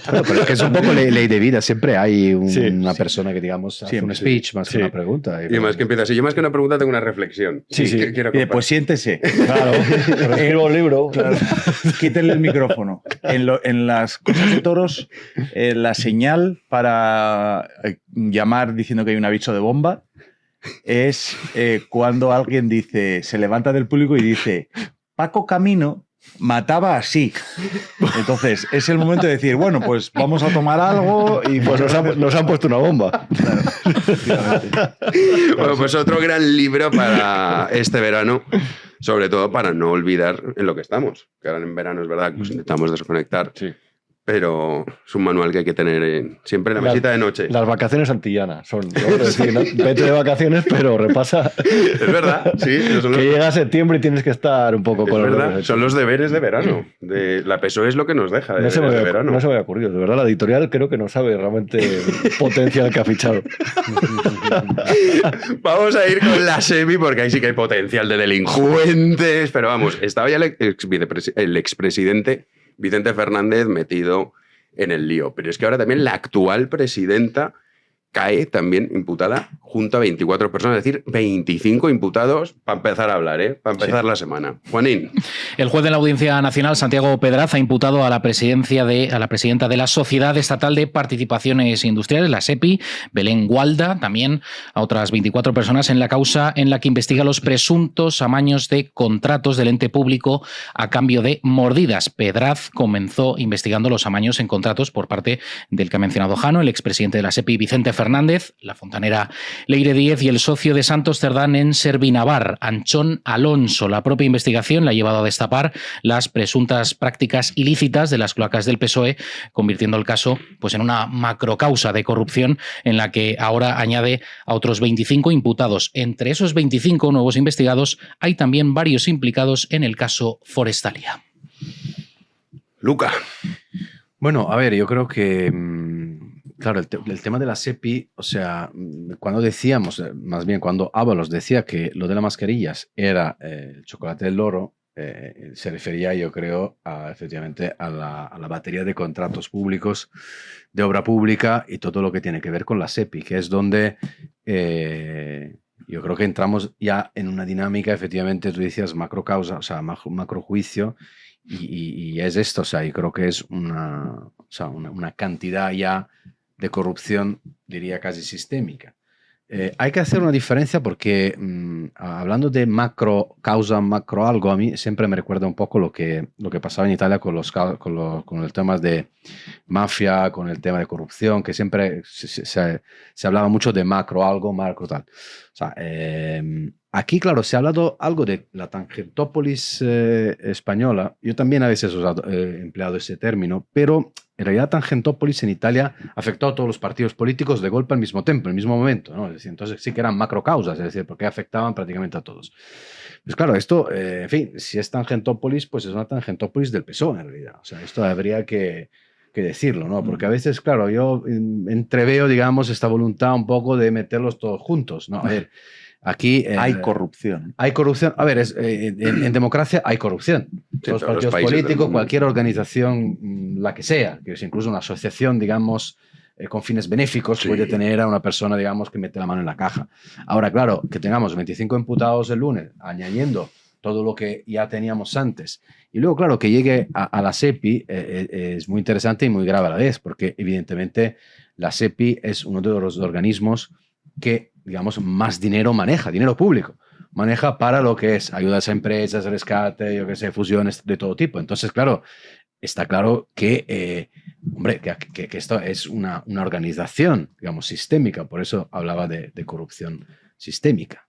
Bueno, pero es que es un poco ley de vida. Siempre hay una persona que, digamos, hace un speech más que una pregunta. Y más que empieza así. Yo más que una pregunta tengo una reflexión. Sí. Pues siéntese. Claro. Escribo un libro. Claro. Quítenle el micrófono. En las cosas de toros, la señal para llamar diciendo que hay un aviso de bomba es cuando alguien dice, se levanta del público y dice, Paco Camino mataba así. Entonces, es el momento de decir, bueno, pues vamos a tomar algo y pues nos han puesto una bomba. Claro. Bueno, pues otro gran libro para este verano, sobre todo para no olvidar en lo que estamos. Que ahora en verano es verdad que pues intentamos desconectar. Sí. Pero es un manual que hay que tener siempre en la mesita de noche. Las vacaciones antillanas son, ¿no? Es decir, vete de vacaciones, pero repasa. Es verdad, sí. Que llega septiembre y tienes que estar un poco con los deberes. Son los deberes de verano. La PSOE es lo que nos deja de verano. No se me había ocurrido. De verdad, la editorial creo que no sabe realmente potencial que ha fichado. Vamos a ir con la semi, porque ahí sí que hay potencial de delincuentes. Pero vamos, estaba ya el expresidente Vicente Fernández metido en el lío. Pero es que ahora también la actual presidenta cae también imputada junto a 24 personas, es decir, 25 imputados para empezar a hablar, para empezar la semana. Juanín. El juez de la Audiencia Nacional, Santiago Pedraz, ha imputado a la presidenta de la Sociedad Estatal de Participaciones Industriales, la SEPI, Belén Gualda, también a otras 24 personas en la causa en la que investiga los presuntos amaños de contratos del ente público a cambio de mordidas. Pedraz comenzó investigando los amaños en contratos por parte del que ha mencionado Jano, el expresidente de la SEPI, Vicente Fernández, la fontanera Leire Díez y el socio de Santos Cerdán en Servinavar, Anchón Alonso. La propia investigación la ha llevado a destapar las presuntas prácticas ilícitas de las cloacas del PSOE, convirtiendo el caso pues, en una macrocausa de corrupción en la que ahora añade a otros 25 imputados. Entre esos 25 nuevos investigados hay también varios implicados en el caso Forestalia. Luca. Bueno, a ver, yo creo que... Claro, el tema de la SEPI, o sea, cuando decíamos, más bien cuando Ábalos decía que lo de las mascarillas era el chocolate del loro, se refería, yo creo, efectivamente a la batería de contratos públicos, de obra pública y todo lo que tiene que ver con la SEPI, que es donde yo creo que entramos ya en una dinámica, efectivamente, tú decías macrocausa, o sea, macrojuicio, y es esto, o sea, yo creo que es una cantidad ya de corrupción, diría casi sistémica. Hay que hacer una diferencia porque hablando de macro causa, macro algo, a mí siempre me recuerda un poco lo que pasaba en Italia con el tema de mafia, con el tema de corrupción, que siempre se hablaba mucho de macro algo, macro tal. O sea, aquí, claro, se ha hablado algo de la tangentópolis española. Yo también a veces he empleado ese término, pero en realidad tangentópolis en Italia afectó a todos los partidos políticos de golpe al mismo tiempo, en el mismo momento, ¿no? Es decir, entonces sí que eran macrocausas, es decir, porque afectaban prácticamente a todos. Pues claro, esto, en fin, si es tangentópolis, pues es una tangentópolis del PSOE en realidad. O sea, esto habría que decirlo, ¿no? Porque a veces, claro, yo entreveo, digamos, esta voluntad un poco de meterlos todos juntos, ¿no? A ver, aquí... hay corrupción. Hay corrupción. A ver, en democracia hay corrupción. Sí, los partidos políticos, cualquier organización, la que sea, que es incluso una asociación, digamos, con fines benéficos, sí, puede tener a una persona, digamos, que mete la mano en la caja. Ahora, claro, que tengamos 25 imputados el lunes, añadiendo todo lo que ya teníamos antes, y luego, claro, que llegue a la SEPI es muy interesante y muy grave a la vez, porque evidentemente la SEPI es uno de los organismos que, digamos, más dinero maneja, dinero público. Maneja para lo que es ayudas a empresas, rescate, yo qué sé, fusiones de todo tipo. Entonces, claro, está claro que, hombre, que esto es una organización, digamos, sistémica. Por eso hablaba de corrupción sistémica.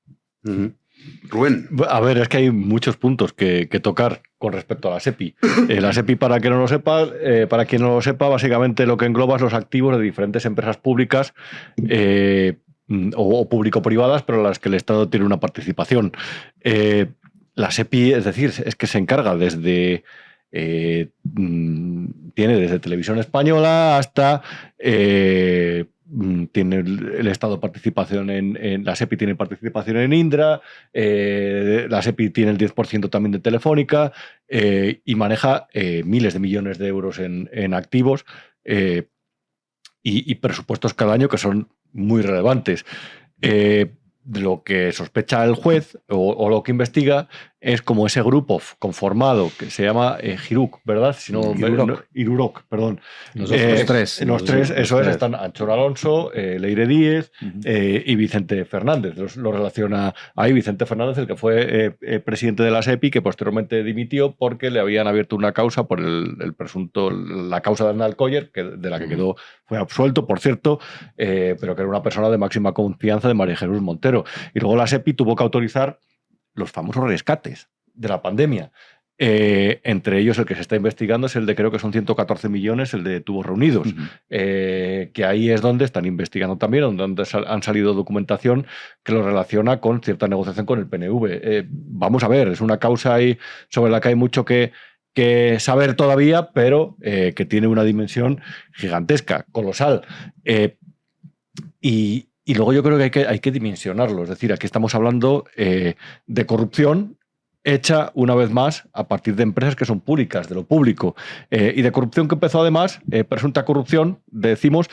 Rubén. A ver, es que hay muchos puntos que tocar con respecto a la SEPI. La SEPI, para quien no lo sepa, básicamente lo que engloba es los activos de diferentes empresas públicas o público-privadas, pero en las que el Estado tiene una participación. La SEPI, es decir, es que se encarga desde... tiene desde Televisión Española hasta... tiene el Estado participación en la SEPI, tiene participación en Indra, la SEPI tiene el 10% también de Telefónica y maneja miles de millones de euros en activos y presupuestos cada año que son muy relevantes. Lo que sospecha el juez o lo que investiga es como ese grupo conformado que se llama Giruc, ¿verdad? Si no, Iruroc, perdón. Los tres. Los tres, eso es, están Anchón Alonso, Leire Díez y Vicente Fernández. Lo relaciona ahí Vicente Fernández, el que fue presidente de la SEPI, que posteriormente dimitió porque le habían abierto una causa por el presunto, la causa de Arnal Coller, de la que fue absuelto, por cierto, pero que era una persona de máxima confianza de María Jesús Montero. Y luego la SEPI tuvo que autorizar los famosos rescates de la pandemia. Entre ellos el que se está investigando es el de, creo que son 114 millones, el de tubos reunidos, que ahí es donde están investigando también, donde han salido documentación que lo relaciona con cierta negociación con el PNV. Vamos a ver, es una causa ahí sobre la que hay mucho que saber todavía, pero que tiene una dimensión gigantesca, colosal. Y luego yo creo que hay que dimensionarlo. Es decir, aquí estamos hablando de corrupción hecha una vez más a partir de empresas que son públicas, de lo público, y de corrupción que empezó además, presunta corrupción, decimos,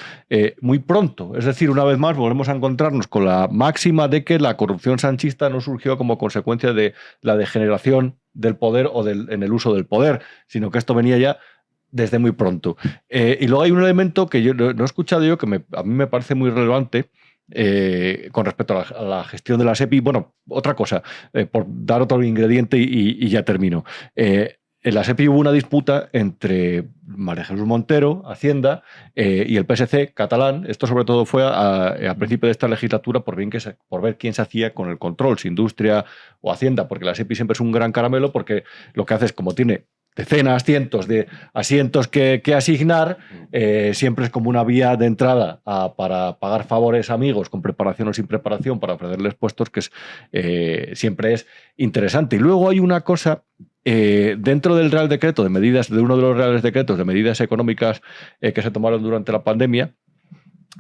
muy pronto. Es decir, una vez más volvemos a encontrarnos con la máxima de que la corrupción sanchista no surgió como consecuencia de la degeneración del poder o en el uso del poder, sino que esto venía ya desde muy pronto. Y luego hay un elemento que yo no he escuchado yo, que a mí me parece muy relevante, con respecto a la gestión de la SEPI. Bueno, otra cosa, por dar otro ingrediente y ya termino. En la SEPI hubo una disputa entre María Jesús Montero, Hacienda, y el PSC catalán. Esto sobre todo fue a principio de esta legislatura por ver quién se hacía con el control, si Industria o Hacienda, porque la SEPI siempre es un gran caramelo, porque lo que hace es, como tiene decenas, cientos de asientos que asignar, siempre es como una vía de entrada para pagar favores a amigos con preparación o sin preparación para ofrecerles puestos, que siempre es interesante. Y luego hay una cosa dentro del Real Decreto de medidas, de uno de los Reales Decretos de medidas económicas que se tomaron durante la pandemia,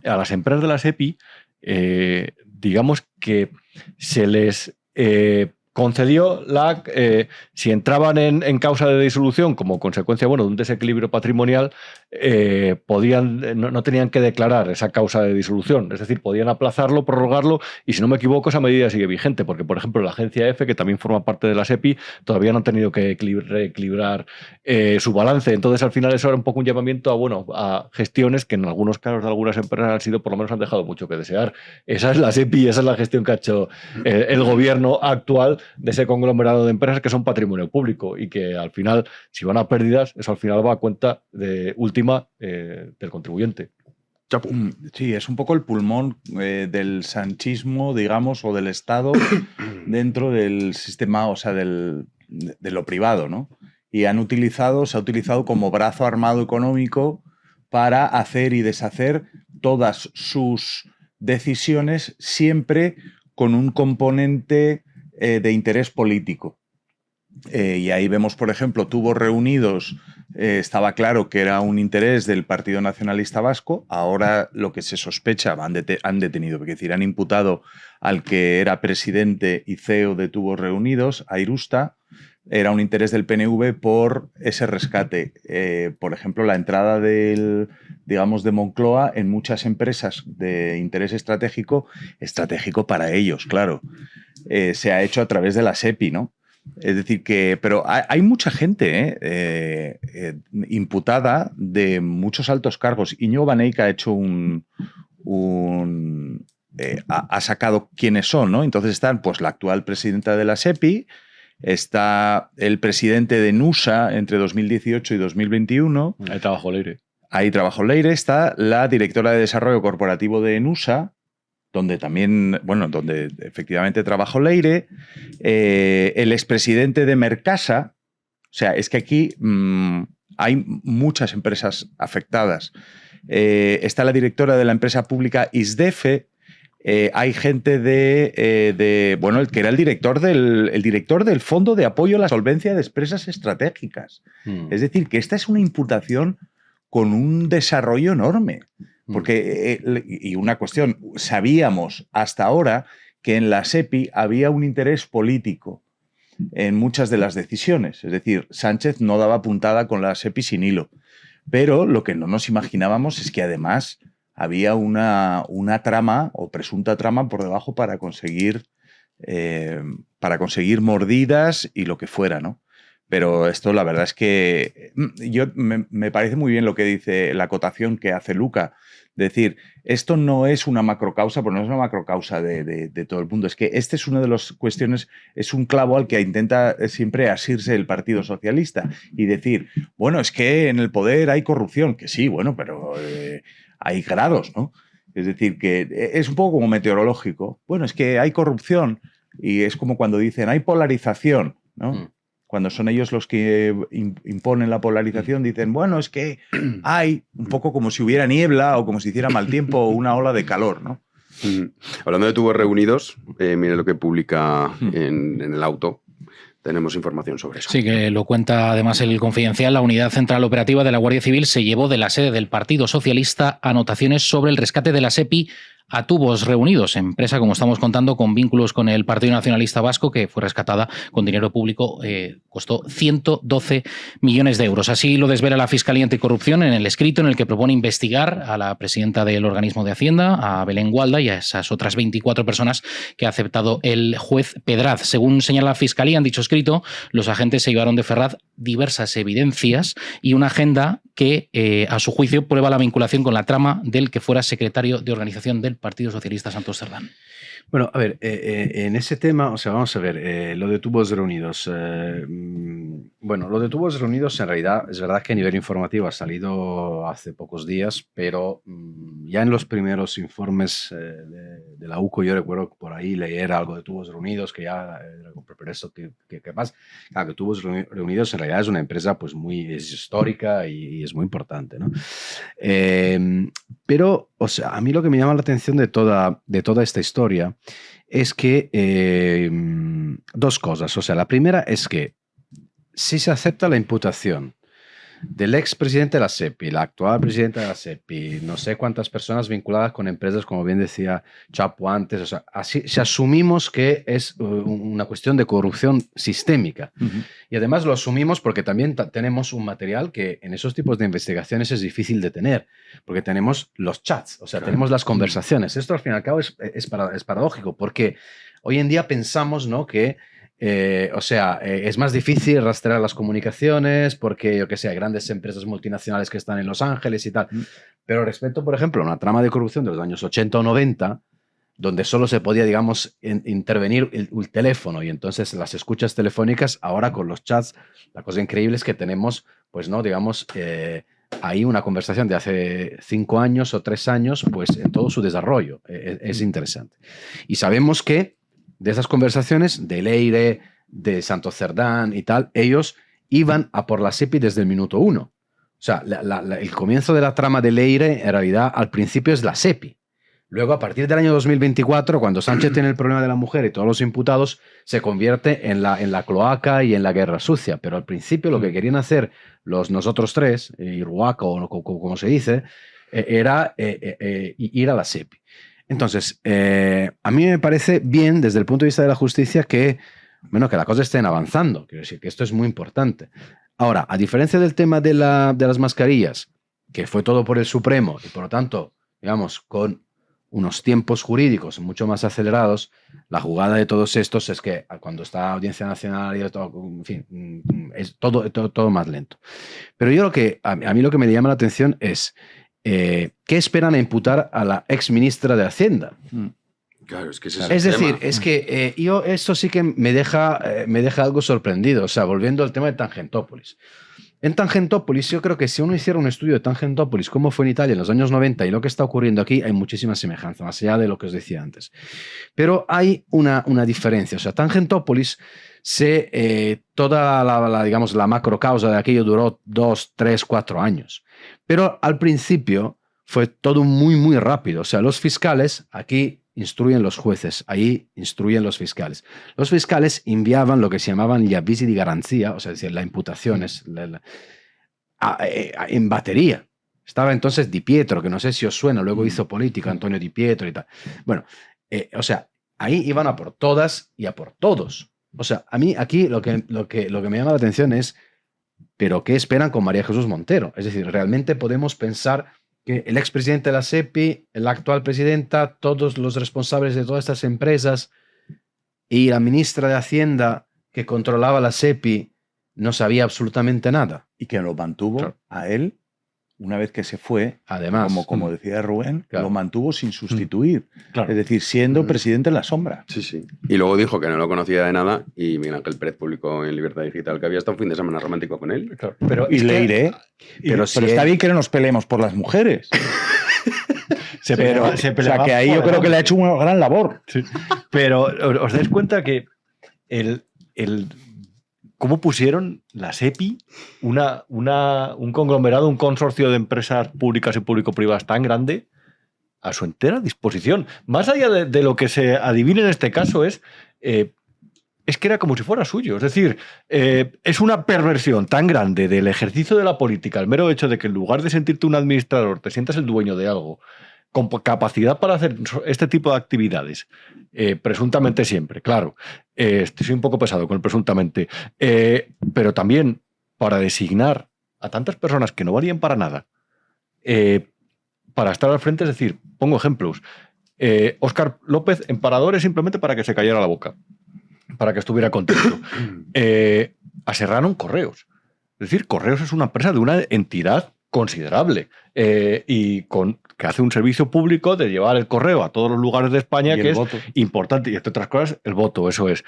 a las empresas de la SEPI, digamos que se les concedió si entraban en causa de disolución como consecuencia, bueno, de un desequilibrio patrimonial, no tenían que declarar esa causa de disolución. Es decir, podían aplazarlo, prorrogarlo, y si no me equivoco, esa medida sigue vigente, porque, por ejemplo, la agencia EFE, que también forma parte de la SEPI, todavía no han tenido que reequilibrar su balance. Entonces, al final, eso era un poco un llamamiento a gestiones que en algunos casos de algunas empresas han sido, por lo menos, han dejado mucho que desear. Esa es la SEPI, esa es la gestión que ha hecho el gobierno actual de ese conglomerado de empresas que son patrimonio público, y que al final, si van a pérdidas, eso al final va a cuenta última del contribuyente. Sí, es un poco el pulmón del sanchismo, digamos, o del Estado dentro del sistema, o sea, de lo privado, ¿no? Y se ha utilizado como brazo armado económico para hacer y deshacer todas sus decisiones, siempre con un componente de interés político. Y ahí vemos, por ejemplo, Tubos Reunidos, estaba claro que era un interés del Partido Nacionalista Vasco. Ahora lo que se sospecha, han detenido, es decir, han imputado al que era presidente y CEO de Tubos Reunidos, a Irusta. Era un interés del PNV por ese rescate. Por ejemplo, la entrada de Moncloa en muchas empresas de interés estratégico para ellos, claro, se ha hecho a través de la SEPI, ¿no? Es decir, pero hay mucha gente imputada de muchos altos cargos. Íñigo Baneica ha hecho ha sacado quiénes son, ¿no? Entonces están, pues, la actual presidenta de la SEPI, está el presidente de Nusa entre 2018 y 2021. Ahí trabajó Leire. Está la directora de Desarrollo Corporativo de Nusa, donde efectivamente trabajó Leire, el expresidente de Mercasa. O sea, es que aquí hay muchas empresas afectadas. Está la directora de la empresa pública ISDEFE. Hay gente el que era el director del Fondo de Apoyo a la Solvencia de Empresas Estratégicas. Es decir, que esta es una imputación con un desarrollo enorme. Y una cuestión, sabíamos hasta ahora que en la SEPI había un interés político en muchas de las decisiones. Es decir, Sánchez no daba puntada con la SEPI sin hilo. Pero lo que no nos imaginábamos es que además había una trama o presunta trama por debajo para conseguir mordidas y lo que fuera, ¿no? Pero esto, la verdad es que me parece muy bien lo que dice la acotación que hace Luca. Decir, esto no es una macrocausa, pero no es una macrocausa de todo el mundo. Es que este es una de las cuestiones, es un clavo al que intenta siempre asirse el Partido Socialista y decir, bueno, es que en el poder hay corrupción, que sí, bueno, pero hay grados, ¿no? Es decir, que es un poco como meteorológico. Bueno, es que hay corrupción y es como cuando dicen, hay polarización, ¿no? Cuando son ellos los que imponen la polarización, dicen, bueno, es que hay un poco como si hubiera niebla o como si hiciera mal tiempo o una ola de calor, ¿no? Hablando de Tubos Reunidos, mire lo que publica en el auto. Tenemos información sobre eso. Sí, que lo cuenta además el Confidencial. La Unidad Central Operativa de la Guardia Civil se llevó de la sede del Partido Socialista anotaciones sobre el rescate de la SEPI a Tubos Reunidos, empresa, como estamos contando, con vínculos con el Partido Nacionalista Vasco, que fue rescatada con dinero público, costó 112 millones de euros. Así lo desvela la Fiscalía Anticorrupción en el escrito en el que propone investigar a la presidenta del organismo de Hacienda, a Belén Gualda, y a esas otras 24 personas que ha aceptado el juez Pedraz. Según señala la Fiscalía, en dicho escrito, los agentes se llevaron de Ferraz diversas evidencias y una agenda que, a su juicio, prueba la vinculación con la trama del que fuera secretario de organización del Partido Socialista, Santos Cerdán. Bueno, a ver, en ese tema, o sea, vamos a ver, lo de Tubos Reunidos. Bueno, lo de Tubos Reunidos en realidad es verdad que a nivel informativo ha salido hace pocos días, pero ya en los primeros informes de la UCO yo recuerdo por ahí leer algo de Tubos Reunidos, que ya, pero eso que más, claro, que Tubos Reunidos en realidad es una empresa pues es histórica y es muy importante, ¿no? Pero, o sea, a mí lo que me llama la atención de toda esta historia es que dos cosas. O sea, la primera es que si se acepta la imputación del expresidente de la SEPI, la actual presidenta de la SEPI, no sé cuántas personas vinculadas con empresas, como bien decía Chapo antes, o sea, así, si asumimos que es una cuestión de corrupción sistémica. Y además lo asumimos porque también tenemos un material que en esos tipos de investigaciones es difícil de tener, porque tenemos los chats, o sea, tenemos las conversaciones. Esto al fin y al cabo es paradójico, porque hoy en día pensamos, ¿no?, que es más difícil rastrear las comunicaciones porque, yo que sé, hay grandes empresas multinacionales que están en Los Ángeles y tal. Pero respecto, por ejemplo, a una trama de corrupción de los años 80 o 90, donde solo se podía, digamos, intervenir el teléfono y entonces las escuchas telefónicas, ahora con los chats, la cosa increíble es que tenemos, pues, no, digamos, ahí una conversación de hace 5 años o 3 años, pues en todo su desarrollo. Es interesante. Y sabemos que de esas conversaciones, de Leire, de Santos Cerdán y tal, ellos iban a por la SEPI desde el minuto 1. O sea, el comienzo de la trama de Leire, en realidad, al principio es la SEPI. Luego, a partir del año 2024, cuando Sánchez tiene el problema de la mujer y todos los imputados, se convierte en la cloaca y en la guerra sucia. Pero al principio lo que querían hacer nosotros tres, Iruaca o como se dice, era ir a la SEPI. Entonces, a mí me parece bien desde el punto de vista de la justicia que las cosas estén avanzando. Quiero decir que esto es muy importante. Ahora, a diferencia del tema de las mascarillas, que fue todo por el Supremo y por lo tanto, digamos, con unos tiempos jurídicos mucho más acelerados, la jugada de todos estos es que cuando está Audiencia Nacional y todo, en fin, es todo más lento. Pero yo a mí lo que me llama la atención es ¿qué esperan a imputar a la exministra de Hacienda? Claro, es que es decir, es que yo esto sí que me deja algo sorprendido. O sea, volviendo al tema de Tangentopoulos. En Tangentopoulos, yo creo que si uno hiciera un estudio de Tangentopoulos, cómo fue en Italia en los años 90 y lo que está ocurriendo aquí, hay muchísima semejanza, más allá de lo que os decía antes. Pero hay una diferencia. O sea, Tangentopoulos, toda la macro causa de aquello duró 2, 3, 4 años. Pero al principio fue todo muy, muy rápido. O sea, los fiscales aquí instruyen los jueces, ahí instruyen los fiscales. Los fiscales enviaban lo que se llamaban gli avvisi di garanzia, o sea, es decir, la imputación en batería. Estaba entonces Di Pietro, que no sé si os suena, luego hizo política, Antonio Di Pietro y tal. Bueno, o sea, ahí iban a por todas y a por todos. O sea, a mí aquí lo que me llama la atención es, ¿pero qué esperan con María Jesús Montero? Es decir, ¿realmente podemos pensar que el expresidente de la SEPI, la actual presidenta, todos los responsables de todas estas empresas y la ministra de Hacienda que controlaba la SEPI no sabía absolutamente nada? Y que lo mantuvo a él, una vez que se fue, además, como decía Rubén, claro, lo mantuvo sin sustituir. Claro. Es decir, siendo presidente en la sombra. Sí, sí. Y luego dijo que no lo conocía de nada y Miguel Ángel Pérez publicó en Libertad Digital que había estado un fin de semana romántico con él. Claro. Pero y le iré. Pero está bien que no nos peleemos por las mujeres. O sea, que ahí yo creo que le ha hecho una gran labor. Sí. Pero os dais cuenta que cómo pusieron la SEPI, un conglomerado, un consorcio de empresas públicas y público-privadas tan grande, a su entera disposición. Más allá de lo que se adivina en este caso es que era como si fuera suyo. Es decir, es una perversión tan grande del ejercicio de la política, el mero hecho de que en lugar de sentirte un administrador, te sientas el dueño de algo, con capacidad para hacer este tipo de actividades, presuntamente siempre, claro, soy un poco pesado con el presuntamente, pero también para designar a tantas personas que no valían para nada, para estar al frente, es decir, pongo ejemplos, Óscar López en Paradores simplemente para que se callara la boca, para que estuviera contento. Aserraron Correos. Es decir, Correos es una empresa de una entidad considerable y que hace un servicio público de llevar el correo a todos los lugares de España, que es importante. Y entre otras cosas, el voto, eso es.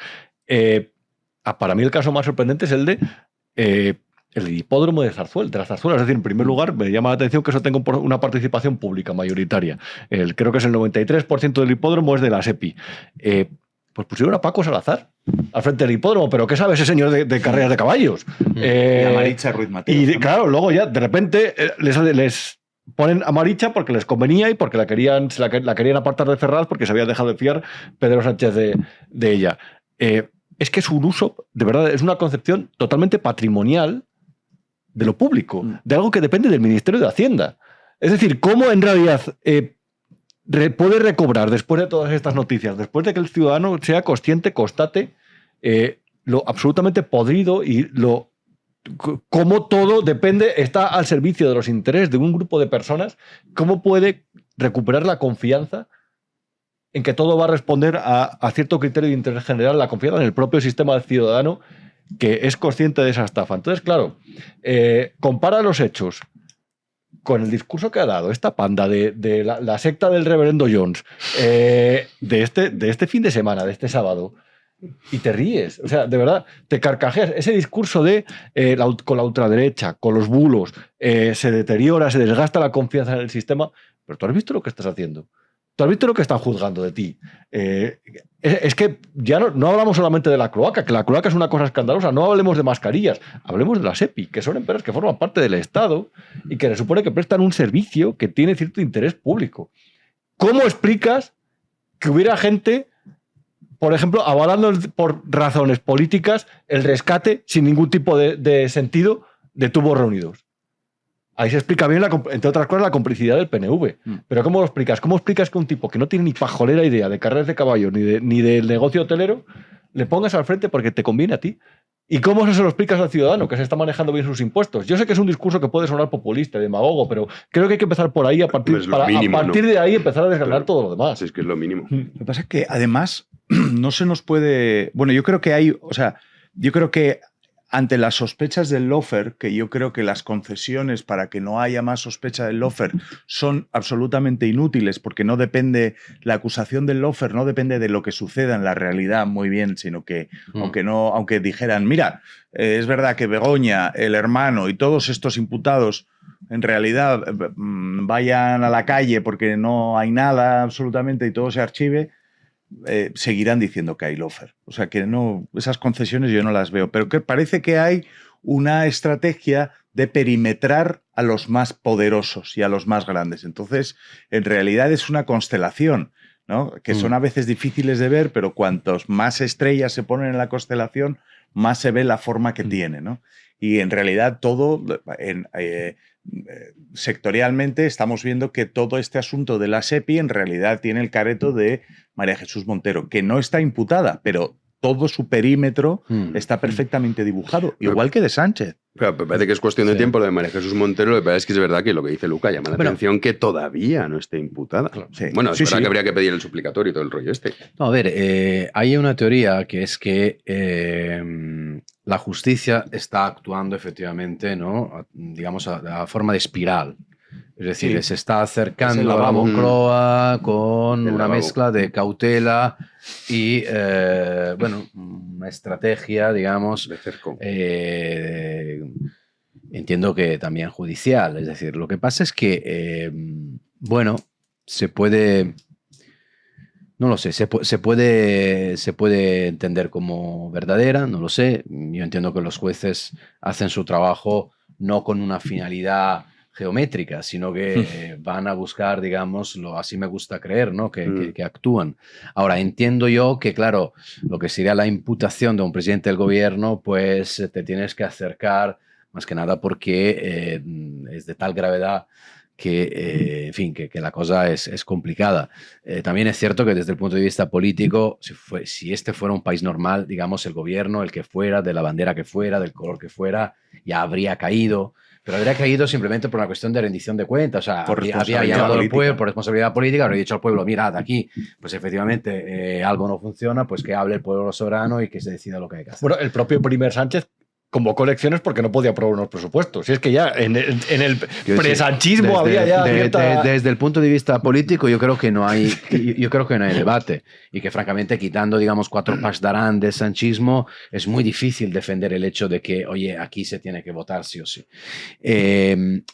Para mí el caso más sorprendente es el hipódromo de la Zarzuela. Es decir, en primer lugar, me llama la atención que eso tenga una participación pública mayoritaria. Creo que es el 93% del hipódromo es de la SEPI. Pues pusieron a Paco Salazar al frente del hipódromo, pero ¿qué sabe ese señor de carreras de caballos? Y a Maritza Ruiz Mateo. Y claro, luego ya de repente les ponen a Maritza porque les convenía y porque la querían apartar de Ferraz porque se había dejado de fiar Pedro Sánchez de ella. Es que es un uso, de verdad, es una concepción totalmente patrimonial de lo público, de algo que depende del Ministerio de Hacienda. Es decir, ¿cómo en realidad puede recobrar después de todas estas noticias, después de que el ciudadano sea consciente, constate lo absolutamente podrido y cómo todo está al servicio de los intereses de un grupo de personas? ¿Cómo puede recuperar la confianza en que todo va a responder a cierto criterio de interés general, la confianza en el propio sistema ciudadano que es consciente de esa estafa? Entonces, claro, compara los hechos con el discurso que ha dado esta panda de la secta del reverendo Jones de este fin de semana, de este sábado, y te ríes. O sea, de verdad, te carcajeas. Ese discurso con la ultraderecha, con los bulos, se deteriora, se desgasta la confianza en el sistema, pero tú has visto lo que estás haciendo. Tú has visto lo que están juzgando de ti. Es que ya no hablamos solamente de la cloaca, que la cloaca es una cosa escandalosa. No hablemos de mascarillas, hablemos de la SEPI, que son empresas que forman parte del Estado y que se supone que prestan un servicio que tiene cierto interés público. ¿Cómo explicas que hubiera gente, por ejemplo, avalando por razones políticas el rescate sin ningún tipo de sentido de tubos reunidos? Ahí se explica bien, entre otras cosas, la complicidad del PNV. Pero ¿cómo lo explicas? ¿Cómo explicas que un tipo que no tiene ni pajolera idea de carreras de caballo ni del negocio hotelero le pongas al frente porque te conviene a ti? ¿Y cómo se lo explicas al ciudadano que se está manejando bien sus impuestos? Yo sé que es un discurso que puede sonar populista, demagogo, pero creo que hay que empezar por ahí, a partir de ahí empezar a desgranar todo lo demás. Es que es lo mínimo. Lo que pasa es que, además, no se nos puede... Bueno, yo creo que ante las sospechas del lawfare, que yo creo que las concesiones para que no haya más sospecha del lawfare son absolutamente inútiles, porque no depende, la acusación del lawfare no depende de lo que suceda en la realidad muy bien, sino que aunque dijeran, mira, es verdad que Begoña, el hermano y todos estos imputados en realidad vayan a la calle porque no hay nada absolutamente y todo se archive, seguirán diciendo que hay lawfare. O sea que no, esas concesiones yo no las veo, pero que parece que hay una estrategia de perimetrar a los más poderosos y a los más grandes. Entonces, en realidad es una constelación, ¿no? Que son a veces difíciles de ver, pero cuantos más estrellas se ponen en la constelación, más se ve la forma que tiene, ¿no? Y en realidad todo, sectorialmente, estamos viendo que todo este asunto de la SEPI en realidad tiene el careto de María Jesús Montero, que no está imputada, pero todo su perímetro está perfectamente dibujado, igual que de Sánchez. Claro, me parece que es cuestión de tiempo lo de María Jesús Montero. Lo que pasa es que es verdad que lo que dice Luca llama la atención que todavía no esté imputada. Claro, bueno, es verdad que habría que pedir el suplicatorio y todo el rollo este. No, a ver, hay una teoría que es que la justicia está actuando efectivamente, ¿no? Digamos, a forma de espiral. Es decir, se está acercando a la Moncloa con una mezcla de cautela y, bueno, una estrategia, digamos, entiendo que también judicial. Es decir, lo que pasa es que, bueno, se puede... No lo sé, se puede entender como verdadera, no lo sé. Yo entiendo que los jueces hacen su trabajo no con una finalidad geométrica, sino que van a buscar, digamos, así me gusta creer, ¿no? Que actúan. Ahora, entiendo yo que, claro, lo que sería la imputación de un presidente del gobierno, pues te tienes que acercar, más que nada porque es de tal gravedad en fin, que la cosa es complicada. También es cierto que desde el punto de vista político, si este fuera un país normal, digamos, el gobierno, el que fuera, de la bandera que fuera, del color que fuera, ya habría caído. Pero habría caído simplemente por una cuestión de rendición de cuentas. O sea, había llamado al pueblo por responsabilidad política, habría dicho al pueblo, mirad, aquí, pues efectivamente algo no funciona, pues que hable el pueblo soberano y que se decida lo que hay que hacer. Bueno, el propio primer Sánchez convocó elecciones porque no podía aprobar unos presupuestos. Si es que ya en el presanchismo había ya desde el punto de vista político, yo creo que no hay debate, y que francamente, quitando, digamos, 4 pasdarán del sanchismo, es muy difícil defender el hecho de que, oye, aquí se tiene que votar sí o sí. El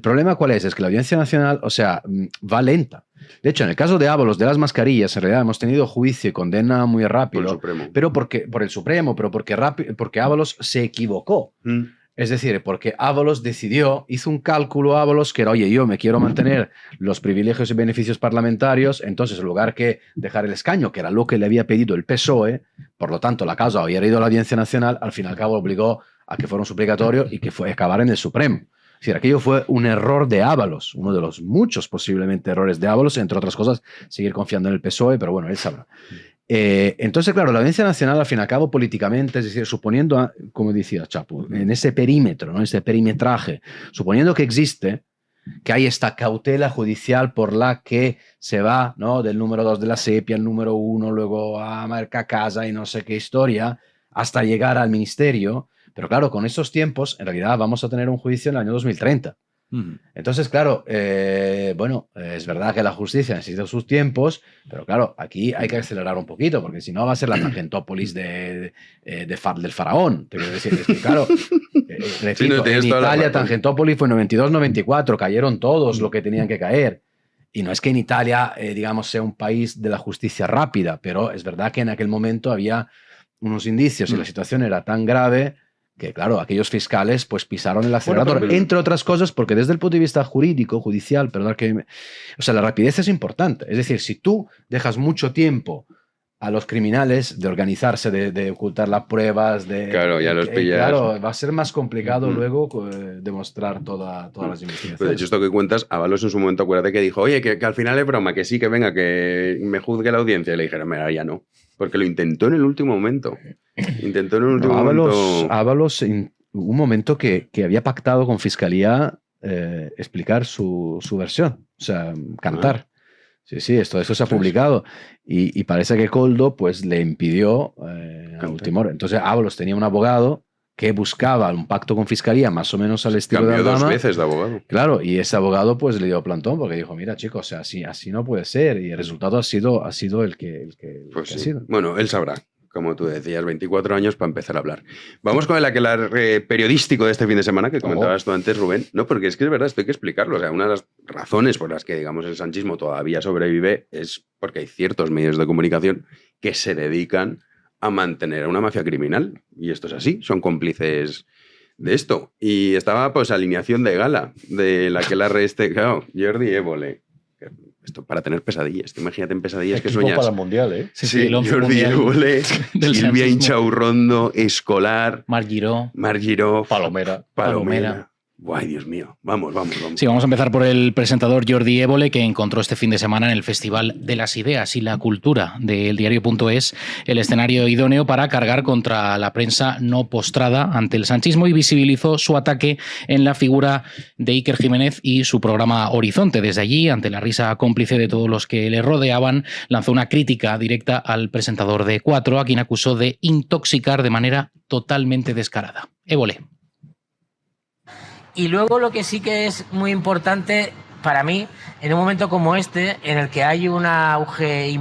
problema ¿cuál es? Es que la Audiencia Nacional, o sea, va lenta. De hecho, en el caso de Ábalos, de las mascarillas, en realidad hemos tenido juicio y condena muy rápido, pero por el Supremo, pero porque Ábalos se equivocó. Es decir, porque Ábalos hizo un cálculo Ábalos que era, oye, yo me quiero mantener los privilegios y beneficios parlamentarios, entonces en lugar que dejar el escaño, que era lo que le había pedido el PSOE, por lo tanto la causa había ido a la Audiencia Nacional, al fin y al cabo obligó a que fuera un suplicatorio y que acabar en el Supremo. Es decir, aquello fue un error de Ábalos, uno de los muchos posiblemente errores de Ábalos, entre otras cosas, seguir confiando en el PSOE, pero bueno, él sabrá. Entonces, claro, la Audiencia Nacional, al fin y al cabo, políticamente, es decir, suponiendo, como decía Chapo, en ese perímetro, ¿no? Ese perimetraje, suponiendo que existe, que hay esta cautela judicial por la que se va, ¿no?, del número 2 de la SEPI al número 1, luego a marca casa y no sé qué historia, hasta llegar al ministerio. Pero claro, con estos tiempos, en realidad vamos a tener un juicio en el año 2030. Entonces, claro, bueno, es verdad que la justicia necesita sus tiempos, pero claro, aquí hay que acelerar un poquito, porque si no va a ser la Tangentópolis del faraón. Te quiero decir, es que, claro, repito, en Italia Tangentópolis fue 92-94, cayeron todos lo que tenían que caer. Y no es que en Italia, digamos, sea un país de la justicia rápida, pero es verdad que en aquel momento había unos indicios y la situación era tan grave que, claro, aquellos fiscales pues pisaron el acelerador, bueno, entre otras cosas porque desde el punto de vista judicial, o sea, la rapidez es importante. Es decir, si tú dejas mucho tiempo a los criminales de organizarse, de ocultar las pruebas, claro, ya los pillas. Claro, va a ser más complicado luego demostrar todas las investigaciones. Pues de hecho, esto que cuentas, Ábalos en su momento, acuérdate que dijo, oye, que al final es broma, que sí, que venga, que me juzgue la audiencia. Y le dijeron, mira, ya no. Porque lo intentó en el último momento. Ábalos, en un momento que había pactado con Fiscalía explicar su versión, o sea, cantar. Sí, eso se ha publicado. Y parece que Koldo pues, le impidió a última hora. Entonces Ábalos tenía un abogado que buscaba un pacto con Fiscalía más o menos al estilo de Aldama. Cambió 2 veces de abogado. Claro, y ese abogado pues le dio plantón porque dijo, mira chicos, o sea, así no puede ser. Y el resultado ha sido el que pues ha sí. sido. Bueno, él sabrá. Como tú decías, 24 años para empezar a hablar. Vamos con el aquelarre periodístico de este fin de semana que comentabas tú antes, Rubén. No, porque es que es verdad, esto hay que explicarlo. O sea, una de las razones por las que, digamos, el sanchismo todavía sobrevive es porque hay ciertos medios de comunicación que se dedican a mantener a una mafia criminal. Y esto es así, son cómplices de esto. Y estaba, pues, alineación de gala del aquelarre claro, Jordi Évole. Esto para tener pesadillas. Imagínate en pesadillas que sueñas. Para el Mundial, ¿eh? Sí, Jordi Évole, Silvia Inchaurrondo, Escolar, Marc Giró, Palomera. Ay, Dios mío. Vamos. Sí, vamos a empezar por el presentador Jordi Évole, que encontró este fin de semana en el Festival de las Ideas y la Cultura del diario.es el escenario idóneo para cargar contra la prensa no postrada ante el sanchismo y visibilizó su ataque en la figura de Iker Jiménez y su programa Horizonte. Desde allí, ante la risa cómplice de todos los que le rodeaban, lanzó una crítica directa al presentador de Cuatro, a quien acusó de intoxicar de manera totalmente descarada. Évole. Y luego lo que sí que es muy importante para mí, en un momento como este, en el que hay un auge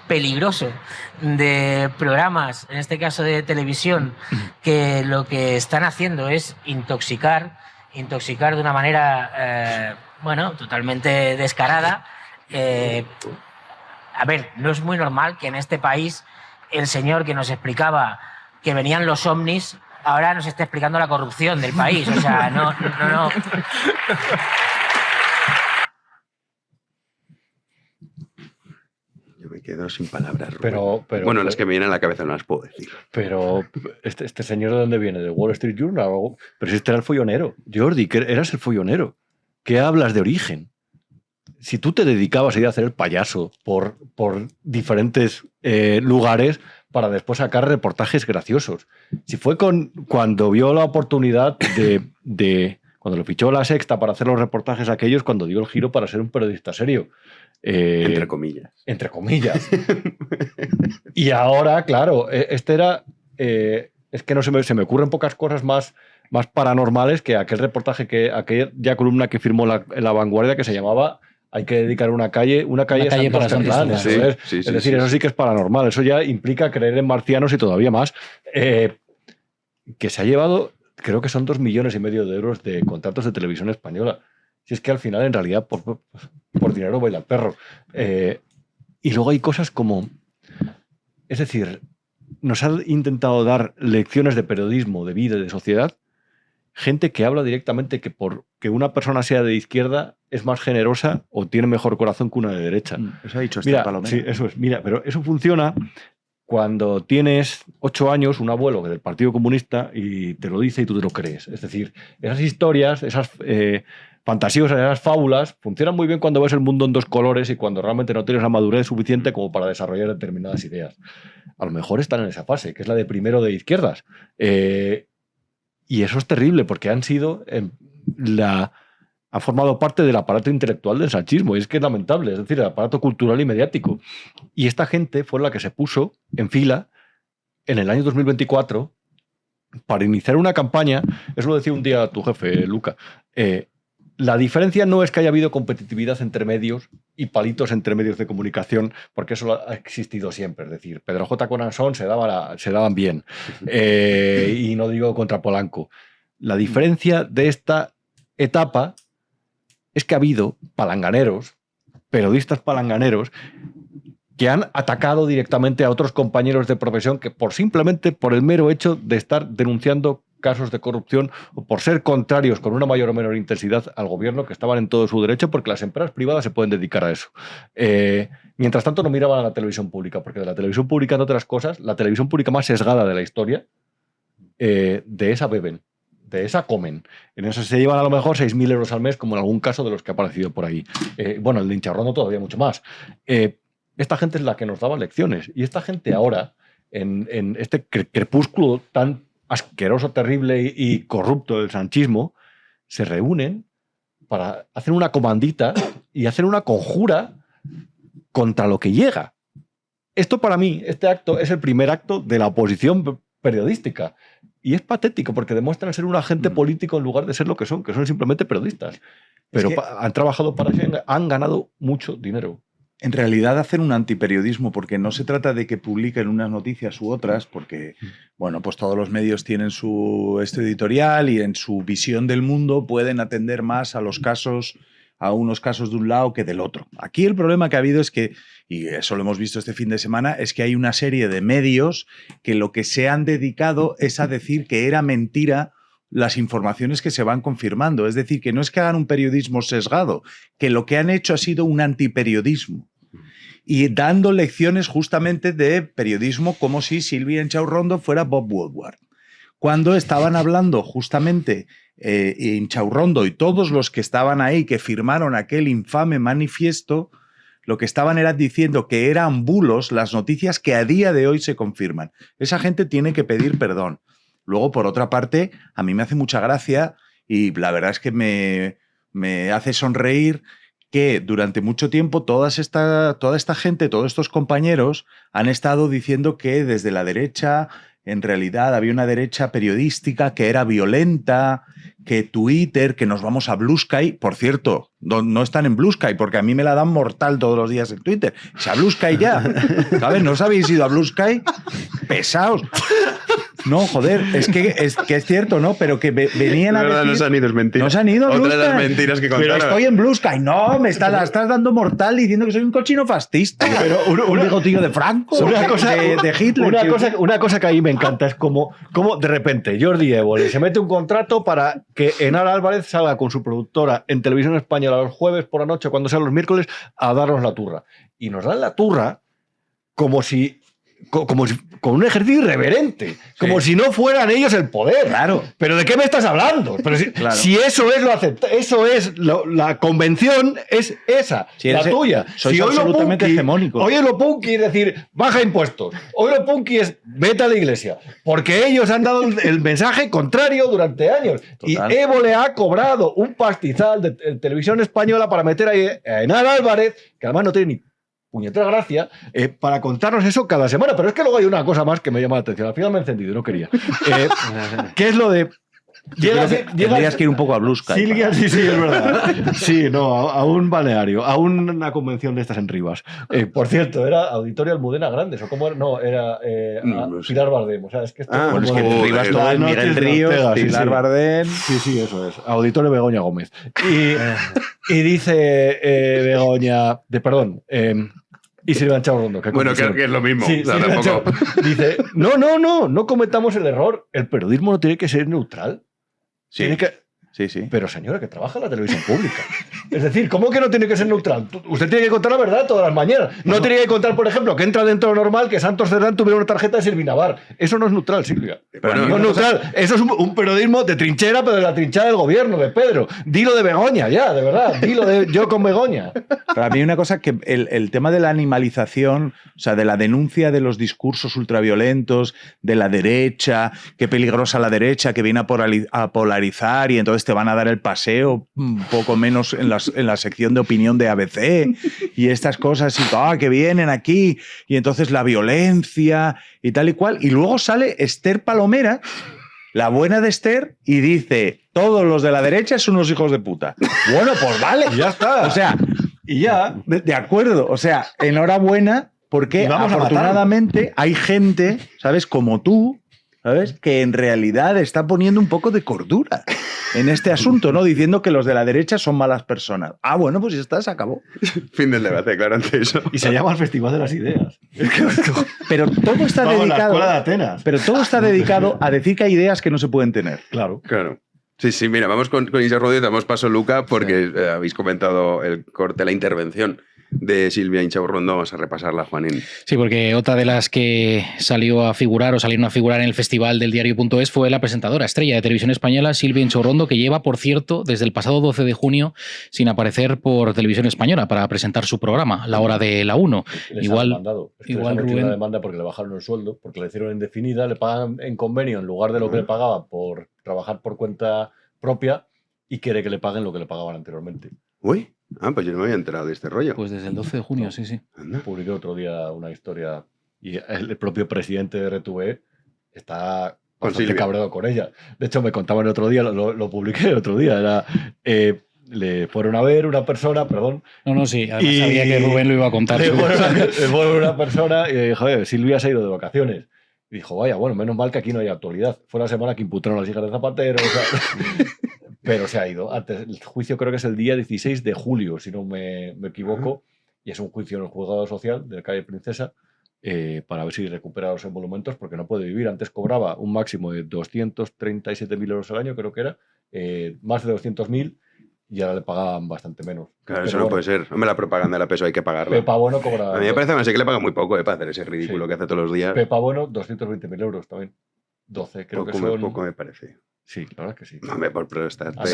peligroso de programas, en este caso de televisión, que lo que están haciendo es intoxicar de una manera, totalmente descarada. A ver, no es muy normal que en este país el señor que nos explicaba que venían los ovnis ahora nos está explicando la corrupción del país. O sea, no. quedo sin palabras. Rubén. Bueno, las que me vienen a la cabeza no las puedo decir. Pero este señor, ¿de dónde viene? ¿De Wall Street Journal? Pero si este era el follonero. Jordi, que eras el follonero. ¿Qué hablas de origen? Si tú te dedicabas a ir a hacer el payaso por diferentes lugares para después sacar reportajes graciosos. Si fue cuando vio la oportunidad de cuando lo fichó La Sexta para hacer los reportajes aquellos, cuando dio el giro para ser un periodista serio. Entre comillas. Entre comillas. Y ahora, claro, este era... es que no se me ocurren pocas cosas más paranormales que aquel reportaje, aquella columna que firmó La Vanguardia, que se llamaba "Hay que dedicar una calle para San Fernando". Es decir, eso sí que es paranormal. Eso ya implica creer en marcianos y todavía más. Que se ha llevado, creo que son 2,5 millones de euros de contratos de televisión española. Si es que al final, en realidad, por dinero baila el perro. Y luego hay cosas como... Es decir, nos ha intentado dar lecciones de periodismo, de vida, de sociedad, gente que habla directamente que porque una persona sea de izquierda es más generosa o tiene mejor corazón que una de derecha. Eso ha dicho Palomero. Sí, eso es. Mira, pero eso funciona cuando tienes 8 años, un abuelo del Partido Comunista y te lo dice y tú te lo crees. Es decir, esas historias, esas fantasiosas, esas fábulas, funcionan muy bien cuando ves el mundo en 2 colores y cuando realmente no tienes la madurez suficiente como para desarrollar determinadas ideas. A lo mejor están en esa fase, que es la de primero de izquierdas. Y eso es terrible porque han formado parte del aparato intelectual del sanchismo, y es que es lamentable, es decir, el aparato cultural y mediático. Y esta gente fue la que se puso en fila en el año 2024 para iniciar una campaña. Eso lo decía un día tu jefe, Luca. La diferencia no es que haya habido competitividad entre medios y palitos entre medios de comunicación, porque eso ha existido siempre. Es decir, Pedro J. con Ansón se daban bien. Y no digo contra Polanco. La diferencia de esta etapa es que ha habido palanganeros, periodistas palanganeros, que han atacado directamente a otros compañeros de profesión que simplemente por el mero hecho de estar denunciando casos de corrupción o por ser contrarios con una mayor o menor intensidad al gobierno, que estaban en todo su derecho, porque las empresas privadas se pueden dedicar a eso. Mientras tanto no miraban a la televisión pública, porque de la televisión pública, entre otras cosas, la televisión pública más sesgada de la historia, de esa beben, de esa comen. En eso se llevan a lo mejor 6.000 euros al mes, como en algún caso de los que ha aparecido por ahí. Bueno, el de Incharrondo todavía mucho más. Esta gente es la que nos daba lecciones. Y esta gente ahora, en este crepúsculo tan asqueroso, terrible y corrupto del sanchismo, se reúnen para hacer una comandita y hacer una conjura contra lo que llega. Esto para mí, este acto es el primer acto de la oposición periodística. Y es patético porque demuestran ser un agente político en lugar de ser lo que son simplemente periodistas. Pero han trabajado para eso, han ganado mucho dinero. En realidad hacen un antiperiodismo, porque no se trata de que publiquen unas noticias u otras, porque bueno, pues todos los medios tienen su editorial y en su visión del mundo pueden atender más a unos casos de un lado que del otro. Aquí el problema que ha habido es que, y eso lo hemos visto este fin de semana, es que hay una serie de medios que lo que se han dedicado es a decir que era mentira las informaciones que se van confirmando. Es decir, que no es que hagan un periodismo sesgado, que lo que han hecho ha sido un antiperiodismo. Y dando lecciones justamente de periodismo como si Silvia Inchaurrondo fuera Bob Woodward. Cuando estaban hablando justamente Inchaurrondo y todos los que estaban ahí, que firmaron aquel infame manifiesto, lo que estaban era diciendo que eran bulos las noticias que a día de hoy se confirman. Esa gente tiene que pedir perdón. Luego, por otra parte, a mí me hace mucha gracia y la verdad es que me hace sonreír que durante mucho tiempo toda esta gente, todos estos compañeros han estado diciendo que desde la derecha, en realidad, había una derecha periodística que era violenta, que Twitter, que nos vamos a Blue Sky. Por cierto, no están en Blue Sky, porque a mí me la dan mortal todos los días en Twitter. O sea, Blue Sky ya. ¿Sabes? ¿No os habéis ido a Blue Sky? Pesaos. No, joder, es que es cierto, ¿no? Pero que venían a decir... No se han ido, es mentira. No se han ido, Otra de las mentiras que contaron. Pero estoy en Blue Sky. No, la estás dando mortal diciendo que soy un cochino fascista. Pero un bigotillo de Franco, de Hitler. Una cosa que a mí me encanta es como de repente Jordi Évole se mete un contrato para que Enara Álvarez salga con su productora en Televisión Española los jueves por la noche, cuando sean los miércoles, a darnos la turra. Y nos dan la turra como si con un ejercicio irreverente, como si no fueran ellos el poder. Claro. ¿Pero de qué me estás hablando? Pero si eso es lo eso es la convención, es esa, Si la tuya. Sois si hoy absolutamente hegemónicos. Hoy lo punky es decir, baja impuestos. Hoy lo punky es vete a la iglesia. Porque ellos han dado el mensaje contrario durante años. Total. Y Evo le ha cobrado un pastizal de televisión española para meter ahí a Enar Álvarez, que además no tiene ni puñetera gracia, para contarnos eso cada semana. Pero es que luego hay una cosa más que me llama la atención. Al final me he encendido, no quería. ¿Qué es lo de...? Tendrías que ir un poco a Blue Sky. Silvia, sí, es verdad. Sí, no, a un balneario, a una convención de estas en Rivas. Por cierto, ¿era Auditorio Almudena Grandes o cómo era? No, era no sé. Pilar Bardem. O sea, es que esto Bueno, es que Joder, Rivas todo es Miguel Ríos, Pilar Bardem. Sí, eso es. Auditorio Begoña Gómez. Y dice Begoña, y Silvia Chaurrondo. Bueno, que es lo mismo. Sí, O sea, Silvia tampoco- dice, no cometamos el error. El periodismo no tiene que ser neutral. Tiene que... Sí. Pero señora, que trabaja en la televisión pública. Es decir, ¿cómo que no tiene que ser neutral? Usted tiene que contar la verdad todas las mañanas. No tiene que contar, por ejemplo, que entra dentro de lo normal que Santos Cerdán tuviera una tarjeta de Sirvinavar. Eso no es neutral, Silvia. Bueno, no es neutral. Eso es un periodismo de trinchera, pero de la trinchera del gobierno, de Pedro. Dilo de Begoña, ya, de verdad. Dilo de yo con Begoña. Para mí una cosa que el tema de la animalización, o sea, de la denuncia de los discursos ultraviolentos, de la derecha, qué peligrosa la derecha, que viene a polarizar y entonces te van a dar el paseo un poco menos en la sección de opinión de ABC y estas cosas y que vienen aquí y entonces la violencia y tal y cual. Y luego sale Esther Palomera, la buena de Esther, y dice, todos los de la derecha son unos hijos de puta. Bueno, pues vale. Y ya está. O sea, Y ya. de acuerdo, o sea, enhorabuena, porque Y vamos a afortunadamente hay gente, ¿sabes? Como tú, ¿sabes? Que en realidad está poniendo un poco de cordura en este asunto, ¿no? Diciendo que los de la derecha son malas personas. Ah, bueno, pues ya está, se acabó. Fin del debate, claro, ante eso. Y se llama el Festival de las Ideas. Pero todo está Vamos, la dedicado. escuela de Atenas. Pero todo está dedicado a decir que hay ideas que no se pueden tener. Claro. Claro. Sí, mira, vamos con Isa Rodríguez, damos paso a Luca, porque habéis comentado el corte, la intervención de Silvia Inchaurrondo. Vamos a repasarla, Juanín. Sí, porque otra de las que salieron a figurar en el festival del diario.es fue la presentadora estrella de televisión española, Silvia Inchaurrondo, que lleva, por cierto, desde el pasado 12 de junio sin aparecer por televisión española para presentar su programa, La Hora de la 1. Igual Rubén... Rubén... una demanda porque le bajaron el sueldo, porque le hicieron indefinida, le pagan en convenio en lugar de lo que le pagaba por trabajar por cuenta propia y quiere que le paguen lo que le pagaban anteriormente. Uy, pues yo no me había enterado de este rollo. Pues desde el 12 de junio, sí. Anda. Publiqué otro día una historia y el propio presidente de RTV está bastante cabreado con ella. De hecho, me contaban el otro día, lo publiqué el otro día, era... le fueron a ver una persona, perdón. No, sí, además sabía que Rubén lo iba a contar. Le fueron una persona y dijo, Silvia se ha ido de vacaciones. Y dijo, vaya, bueno, menos mal que aquí no hay actualidad. Fue la semana que imputaron a las hijas de Zapatero. O sea, pero se ha ido. Antes, el juicio creo que es el día 16 de julio, si no me equivoco. Y es un juicio en el juzgado social de la calle Princesa para ver si recupera los emolumentos, porque no puede vivir. Antes cobraba un máximo de 237.000 euros al año, creo que era. Más de 200.000. Y ahora le pagaban bastante menos. Claro, pero eso no puede ser. Hombre, la propaganda de la PSOE hay que pagarla. Pepa Bueno cobra... A mí me parece más que le pagan muy poco para hacer ese ridículo que hace todos los días. Pepa Bueno, 220.000 euros también. 12, creo poco, que son... Poco me parece. Sí, la verdad que sí. Hombre, por prestarte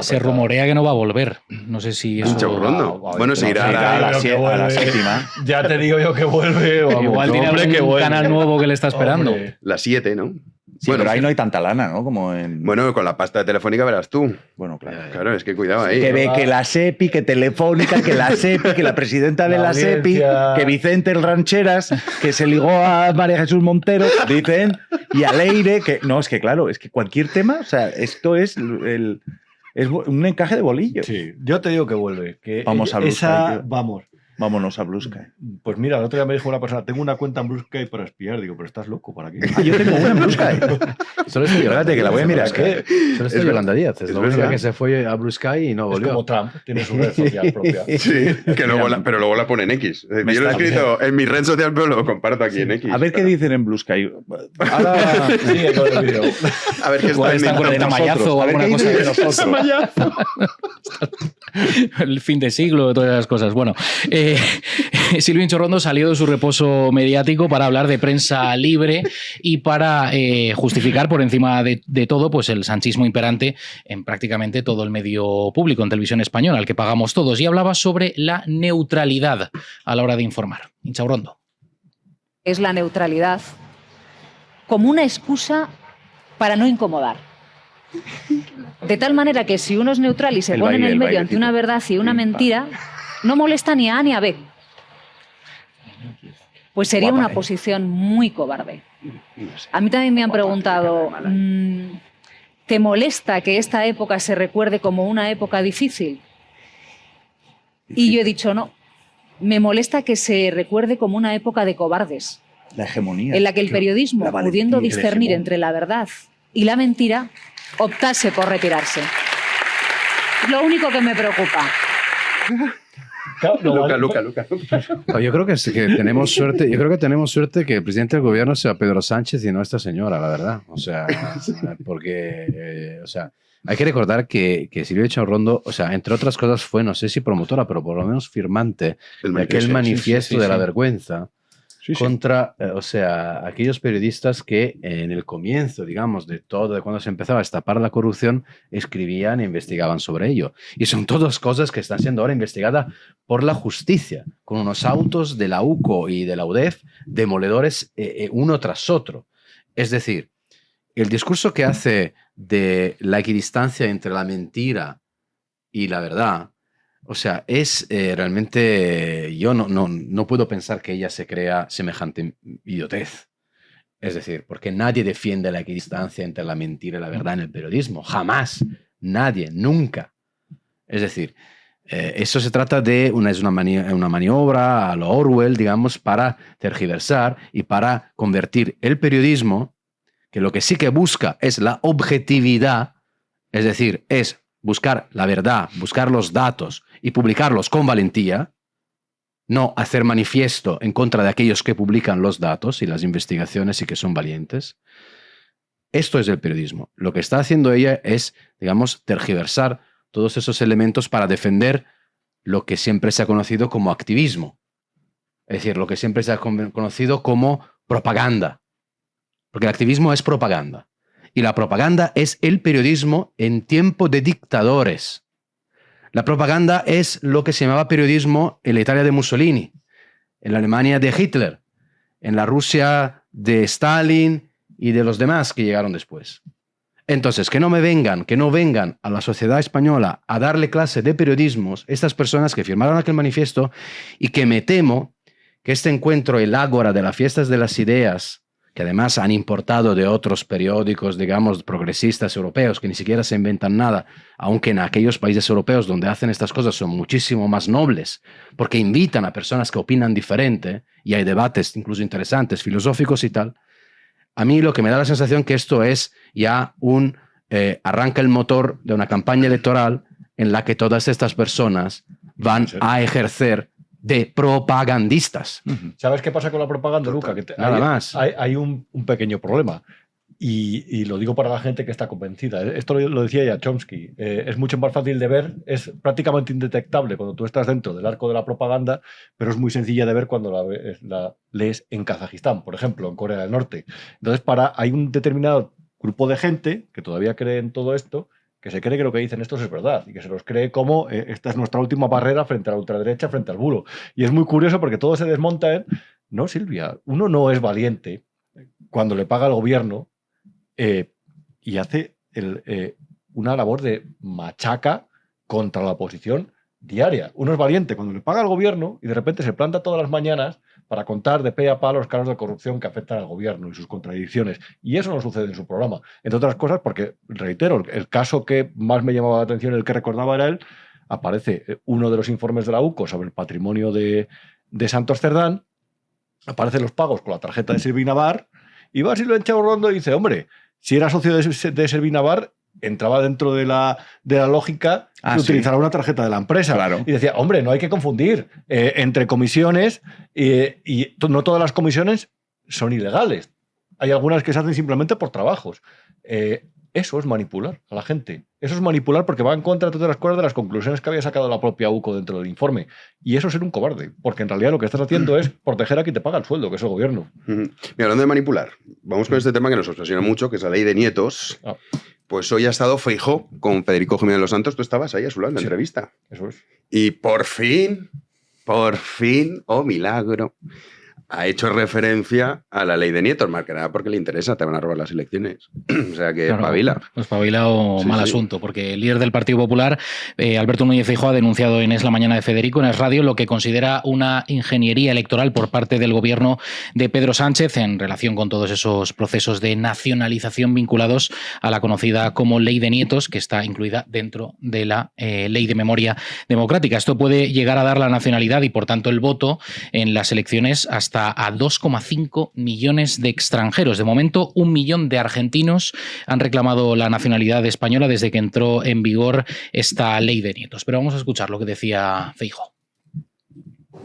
Se rumorea que no va a volver. No sé si eso... Inchaurrondo. Bueno, se irá a la séptima. Ya te digo yo que vuelve. Vamos, igual tiene algún canal nuevo que le está esperando. Hombre. La 7, ¿no? Sí, bueno, pero ahí no hay tanta lana, ¿no? Como en... Bueno, con la pasta de Telefónica verás tú. Bueno, claro. Claro, es que cuidado ahí. Que ve que la SEPI, que Telefónica, que la SEPI, que la presidenta de la SEPI, que Vicente el Rancheras, que se ligó a María Jesús Montero, dicen, y a Leire, que... No, es que claro, es que cualquier tema, o sea, esto es es un encaje de bolillos. Sí, yo te digo que vuelve. Que vamos a Blue Sky, vamos. Vámonos a Blue Sky. Pues mira, el otro día me dijo una persona, tengo una cuenta en Blue Sky para espiar. Digo, pero estás loco, ¿para qué? Ah, yo tengo una en Blue Sky. Solo estoy Espérate, que la voy a mirar. Solo estoy Yolanda Díaz. Es la única que se fue a Blue Sky y no volvió. Es como Trump, tiene su red social propia. Sí, que pero luego la pone en X. Yo lo he escrito en mi red social, pero lo comparto aquí en X. A ver qué dicen en Blue Sky. Ahora sigue con el vídeo. A ver qué está con el tamallazo o alguna cosa de nosotros. el fin de siglo, todas esas cosas. Bueno, Silvio Inchorrondo salió de su reposo mediático para hablar de prensa libre y para justificar por encima de todo pues el sanchismo imperante en prácticamente todo el medio público, en televisión española, al que pagamos todos. Y hablaba sobre la neutralidad a la hora de informar. Inchorrondo. Es la neutralidad como una excusa para no incomodar. De tal manera que si uno es neutral y se pone en el medio ante una verdad y una mentira, no molesta ni a A ni a B. Pues sería una posición muy cobarde. A mí también me han preguntado, ¿te molesta que esta época se recuerde como una época difícil? Y yo he dicho no. Me molesta que se recuerde como una época de cobardes. La hegemonía. En la que el periodismo, pudiendo discernir entre la verdad y la mentira, optase por retirarse. Lo único que me preocupa. Luca. Yo creo que tenemos suerte. Yo creo que tenemos suerte que el presidente del gobierno sea Pedro Sánchez y no esta señora, la verdad. O sea, porque hay que recordar que Silvio Inchorrondo, entre otras cosas, fue, no sé si promotora, pero por lo menos firmante de aquel manifiesto de la vergüenza. Contra, aquellos periodistas que en el comienzo, digamos, de cuando se empezaba a destapar la corrupción, escribían e investigaban sobre ello. Y son todas cosas que están siendo ahora investigadas por la justicia, con unos autos de la UCO y de la UDEF demoledores uno tras otro. Es decir, el discurso que hace de la equidistancia entre la mentira y la verdad, es realmente... Yo no puedo pensar que ella se crea semejante idiotez. Es decir, porque nadie defiende la equidistancia entre la mentira y la verdad en el periodismo. Jamás. Nadie. Nunca. Es decir, eso se trata de una maniobra a lo Orwell, digamos, para tergiversar y para convertir el periodismo, que lo que sí que busca es la objetividad, es decir, es buscar la verdad, buscar los datos y publicarlos con valentía, no hacer manifiesto en contra de aquellos que publican los datos y las investigaciones y que son valientes. Esto es el periodismo. Lo que está haciendo ella es, digamos, tergiversar todos esos elementos para defender lo que siempre se ha conocido como activismo. Es decir, lo que siempre se ha conocido como propaganda. Porque el activismo es propaganda. Y la propaganda es el periodismo en tiempo de dictadores. La propaganda es lo que se llamaba periodismo en la Italia de Mussolini, en la Alemania de Hitler, en la Rusia de Stalin y de los demás que llegaron después. Entonces, que no vengan a la sociedad española a darle clase de periodismos estas personas que firmaron aquel manifiesto y que me temo que este encuentro, el ágora de las fiestas de las ideas, que además han importado de otros periódicos, digamos, progresistas europeos, que ni siquiera se inventan nada, aunque en aquellos países europeos donde hacen estas cosas son muchísimo más nobles, porque invitan a personas que opinan diferente, y hay debates incluso interesantes, filosóficos y tal. A mí lo que me da la sensación que esto es ya arranca el motor de una campaña electoral en la que todas estas personas van a ejercer de propagandistas. ¿Sabes qué pasa con la propaganda, Luca? Nada más. Hay un pequeño problema. Y lo digo para la gente que está convencida. Esto lo decía ya Chomsky. Es mucho más fácil de ver, es prácticamente indetectable cuando tú estás dentro del arco de la propaganda, pero es muy sencilla de ver cuando la lees en Kazajistán, por ejemplo, en Corea del Norte. Entonces, hay un determinado grupo de gente que todavía cree en todo esto, que se cree que lo que dicen estos es verdad y que se los cree como esta es nuestra última barrera frente a la ultraderecha, frente al bulo. Y es muy curioso porque todo se desmonta en... No, Silvia, uno no es valiente cuando le paga al gobierno y hace una labor de machaca contra la oposición diaria. Uno es valiente cuando le paga al gobierno y de repente se planta todas las mañanas para contar de pe a pa los casos de corrupción que afectan al gobierno y sus contradicciones. Y eso no sucede en su programa. Entre otras cosas porque, reitero, el caso que más me llamaba la atención, el que recordaba era él, aparece uno de los informes de la UCO sobre el patrimonio de Santos Cerdán, aparecen los pagos con la tarjeta de Servinavar y va Silvio Inchorrondo y dice, hombre, si era socio de Servinavar, entraba dentro de la lógica de utilizar una tarjeta de la empresa. Claro. Y decía, hombre, no hay que confundir entre comisiones y no todas las comisiones son ilegales. Hay algunas que se hacen simplemente por trabajos. Eso es manipular a la gente. Eso es manipular porque va en contra de todas las cosas de las conclusiones que había sacado la propia UCO dentro del informe. Y eso es ser un cobarde, porque en realidad lo que estás haciendo es proteger a quien te paga el sueldo, que es el gobierno. Mira, hablando de manipular, vamos con este tema que nos obsesiona mucho, que es la ley de nietos. Pues hoy ha estado Feijóo con Federico Jiménez Los Santos. Tú estabas ahí a su lado en la entrevista. Eso es. Y por fin, oh milagro, ha hecho referencia a la ley de nietos, más que nada porque le interesa, te van a robar las elecciones. O sea que claro, espabila. Espabila o mal asunto, porque el líder del Partido Popular, Alberto Núñez Feijóo, ha denunciado en Es la Mañana de Federico, en Es Radio, lo que considera una ingeniería electoral por parte del gobierno de Pedro Sánchez en relación con todos esos procesos de nacionalización vinculados a la conocida como Ley de Nietos, que está incluida dentro de la Ley de Memoria Democrática. Esto puede llegar a dar la nacionalidad y, por tanto, el voto en las elecciones hasta a 2,5 millones de extranjeros. De momento, 1 millón de argentinos han reclamado la nacionalidad española desde que entró en vigor esta ley de nietos. Pero vamos a escuchar lo que decía Feijóo.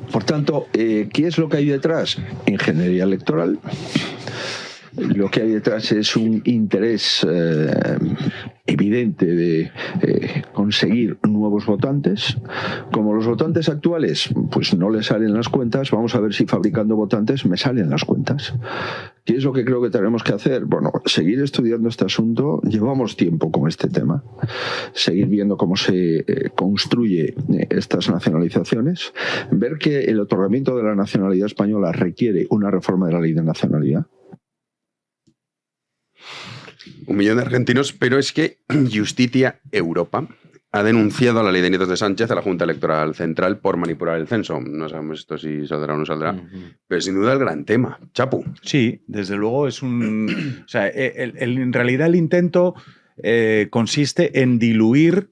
Por tanto, ¿qué es lo que hay detrás? Ingeniería electoral. Lo que hay detrás es un interés evidente de conseguir nuevos votantes. Como los votantes actuales pues no les salen las cuentas, vamos a ver si fabricando votantes me salen las cuentas. ¿Qué es lo que creo que tenemos que hacer? Bueno, seguir estudiando este asunto. Llevamos tiempo con este tema. Seguir viendo cómo se construye estas nacionalizaciones. Ver que el otorgamiento de la nacionalidad española requiere una reforma de la ley de nacionalidad. 1 millón de argentinos, pero es que Justitia Europa ha denunciado la ley de nietos de Sánchez a la Junta Electoral Central por manipular el censo. No sabemos esto si saldrá o no saldrá, pero sin duda el gran tema. Chapu. Sí, desde luego es un... O sea, en realidad el intento consiste en diluir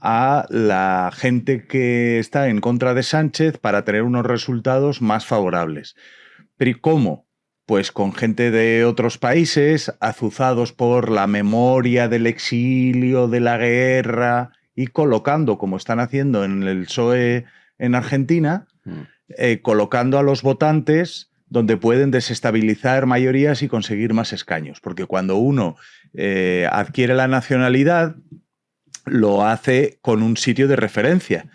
a la gente que está en contra de Sánchez para tener unos resultados más favorables. ¿Pero cómo? Pues con gente de otros países, azuzados por la memoria del exilio, de la guerra, y colocando, como están haciendo en el PSOE en Argentina, colocando a los votantes donde pueden desestabilizar mayorías y conseguir más escaños. Porque cuando uno adquiere la nacionalidad, lo hace con un sitio de referencia.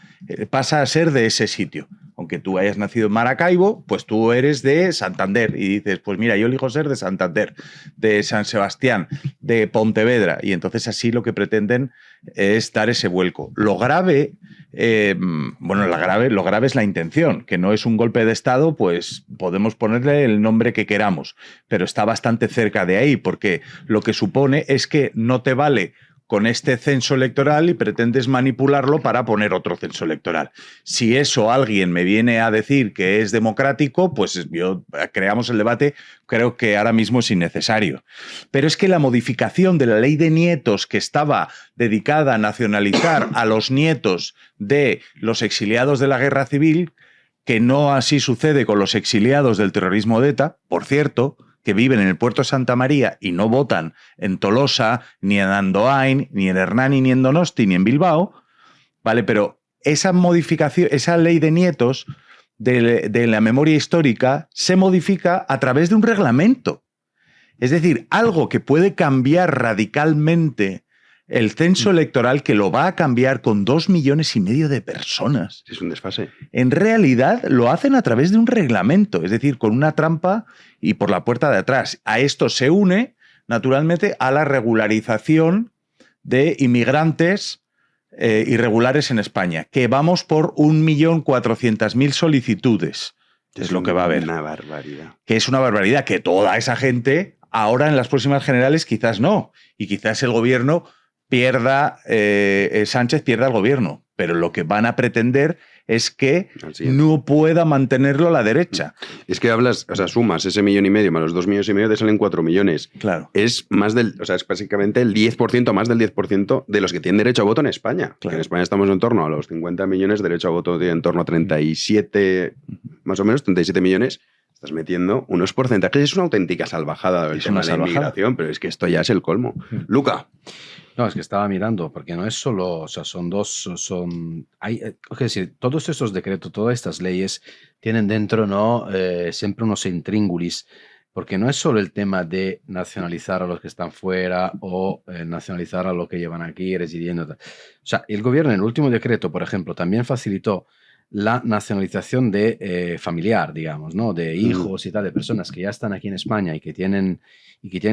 Pasa a ser de ese sitio. Aunque tú hayas nacido en Maracaibo, pues tú eres de Santander y dices, pues mira, yo elijo ser de Santander, de San Sebastián, de Pontevedra, y entonces así lo que pretenden es dar ese vuelco. Lo grave, lo grave es la intención, que no es un golpe de Estado, pues podemos ponerle el nombre que queramos, pero está bastante cerca de ahí, porque lo que supone es que no te vale con este censo electoral y pretendes manipularlo para poner otro censo electoral. Si eso alguien me viene a decir que es democrático, pues creamos el debate, creo que ahora mismo es innecesario. Pero es que la modificación de la ley de nietos, que estaba dedicada a nacionalizar a los nietos de los exiliados de la guerra civil, que no así sucede con los exiliados del terrorismo de ETA, por cierto, que viven en el puerto de Santa María y no votan en Tolosa, ni en Andoain, ni en Hernani, ni en Donosti, ni en Bilbao, ¿vale? Pero esa modificación, esa ley de nietos de la memoria histórica se modifica a través de un reglamento. Es decir, algo que puede cambiar radicalmente el censo electoral, que lo va a cambiar con 2,5 millones de personas. Es un desfase. En realidad lo hacen a través de un reglamento, es decir, con una trampa y por la puerta de atrás. A esto se une, naturalmente, a la regularización de inmigrantes irregulares en España, que vamos por 1.400.000 solicitudes. Es lo que va a haber. Una barbaridad. Que es una barbaridad, que toda esa gente, ahora en las próximas generales quizás no, y quizás el gobierno pierda, Sánchez pierda el gobierno, pero lo que van a pretender es que no pueda mantenerlo a la derecha. Es que hablas, o sea, sumas ese 1,5 millones más los 2,5 millones, te salen 4 millones. Claro. Es más del, o sea, es básicamente el 10%, más del 10% de los que tienen derecho a voto en España. Claro. En España estamos en torno a los 50 millones, derecho a voto de en torno a 37, más o menos, 37 millones. Estás metiendo unos porcentajes, es una auténtica salvajada el tema de la inmigración, pero es que esto ya es el colmo. Luca. No, es que estaba mirando, porque no es solo, o sea, hay, es decir, todos estos decretos, todas estas leyes tienen dentro, ¿no? Siempre unos intríngulis Porque no es solo el tema de nacionalizar a los que están fuera o nacionalizar a los que llevan aquí residiendo. O sea, el gobierno en el último decreto, por ejemplo, también facilitó la nacionalización de familiar, digamos, ¿no? De hijos y tal, de personas que ya están aquí en España y que tienen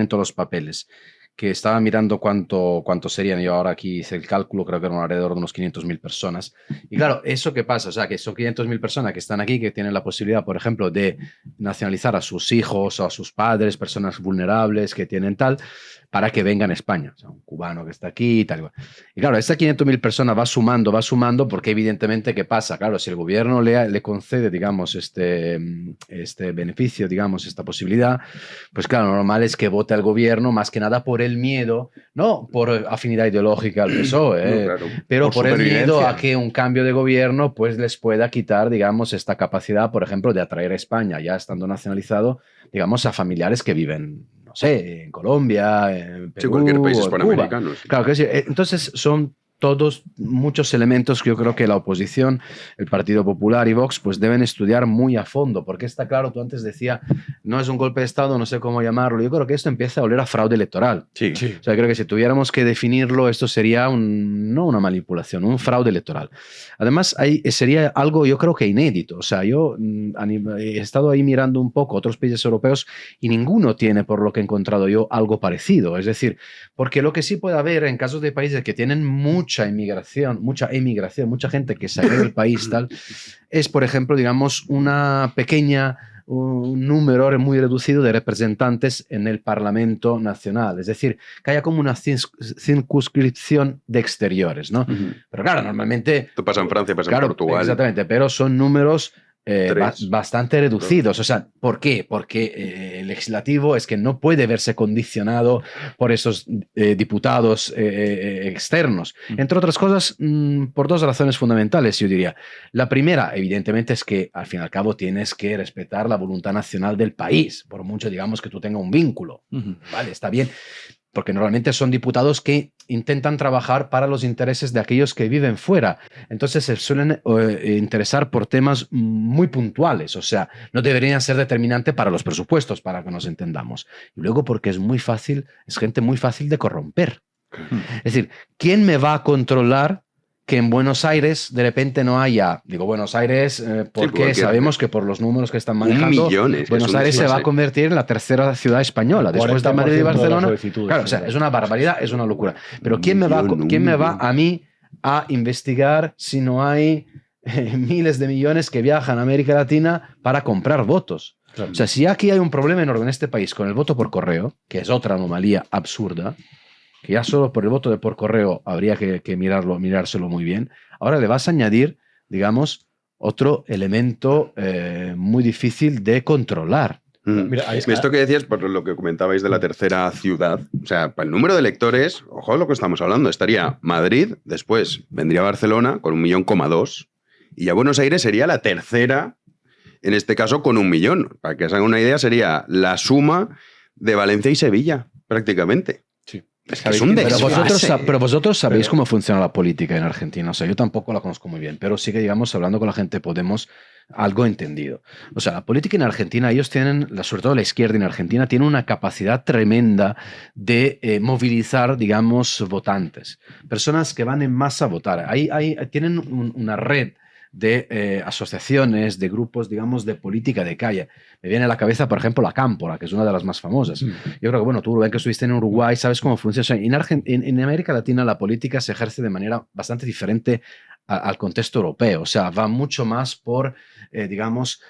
todos los papeles. Que estaba mirando cuánto serían, yo ahora aquí hice el cálculo, creo que eran alrededor de unos 500.000 personas. Y claro, ¿eso qué pasa? O sea, que son 500.000 personas que están aquí, que tienen la posibilidad, por ejemplo, de nacionalizar a sus hijos o a sus padres, personas vulnerables que tienen tal, para que vengan a España. O sea, un cubano que está aquí y tal. Y claro, estas 500.000 personas va sumando, porque evidentemente, ¿qué pasa? Claro, si el gobierno le concede, digamos, este beneficio, digamos, esta posibilidad, pues claro, lo normal es que vote al gobierno más que nada por el miedo, no por afinidad ideológica al PSOE, No, claro, pero por el miedo supervivencia. a que un cambio de gobierno pues les pueda quitar, digamos, esta capacidad, por ejemplo, de atraer a España, ya estando nacionalizado, digamos, a familiares que viven, no sé, en Colombia, en Perú, Sí, cualquier país o en hispanoamericano, Cuba. sí. Claro que sí. Entonces son todos muchos elementos que yo creo que la oposición, el Partido Popular y Vox, pues deben estudiar muy a fondo, porque está claro, tú antes decías, no es un golpe de Estado, no sé cómo llamarlo. Yo creo que esto empieza a oler a fraude electoral. Sí. O sea, creo que si tuviéramos que definirlo, esto sería no una manipulación, un fraude electoral. Además, sería algo, yo creo que inédito. O sea, yo he estado ahí mirando un poco otros países europeos y ninguno tiene, por lo que he encontrado yo, algo parecido. Es decir, porque lo que sí puede haber en casos de países que tienen mucha emigración, mucha gente que sale del país, tal, es, por ejemplo, digamos, un número muy reducido de representantes en el Parlamento Nacional. Es decir, que haya como una circunscripción de exteriores, ¿no? Pero claro, normalmente... Esto pasa en Francia, pasa Claro, en Portugal. exactamente, pero son números bastante reducidos. Dos. O sea, ¿por qué? Porque el legislativo es que no puede verse condicionado por esos diputados externos. Entre otras cosas, por dos razones fundamentales, yo diría. La primera, evidentemente, es que al fin y al cabo tienes que respetar la voluntad nacional del país, por mucho, digamos, que tú tengas un vínculo. Vale, está bien. Porque normalmente son diputados que intentan trabajar para los intereses de aquellos que viven fuera. Entonces se suelen interesar por temas muy puntuales, o sea, no deberían ser determinantes para los presupuestos, para que nos entendamos. Y luego porque es gente muy fácil de corromper. Es decir, ¿quién me va a controlar que en Buenos Aires de repente no haya, digo Buenos Aires porque sabemos que por los números que están manejando, 1 millón, Buenos Aires se va a convertir en la tercera ciudad española, después de Madrid y Barcelona. Claro, o sea, es una barbaridad, es una locura. Pero ¿quién me va a mí a investigar si no hay miles de millones que viajan a América Latina para comprar votos? Claro. O sea, si aquí hay un problema enorme en este país con el voto por correo, que es otra anomalía absurda, que ya solo por el voto por correo habría que mirárselo muy bien. Ahora le vas a añadir, digamos, otro elemento muy difícil de controlar. Mira, esto que decías, por lo que comentabais de la tercera ciudad, o sea, para el número de electores, ojo a lo que estamos hablando, estaría Madrid, después vendría Barcelona con 1,2 millones, y ya Buenos Aires sería la tercera, en este caso con 1 millón. Para que se hagan una idea, sería la suma de Valencia y Sevilla, prácticamente. Sí. Es que es un desfase. Pero vosotros sabéis cómo funciona la política en Argentina. O sea, yo tampoco la conozco muy bien, pero sí que, digamos, hablando con la gente de Podemos, algo entendido. O sea, la política en Argentina, ellos tienen, sobre todo la izquierda en Argentina, tiene una capacidad tremenda de movilizar, digamos, votantes. Personas que van en masa a votar. Tienen una red de asociaciones, de grupos, digamos, de política de calle. Me viene a la cabeza, por ejemplo, la Cámpora, que es una de las más famosas. Yo creo que, bueno, tú, Rubén, que estuviste en Uruguay, sabes cómo funciona. O sea, en América Latina la política se ejerce de manera bastante diferente al contexto europeo. O sea, va mucho más por, digamos,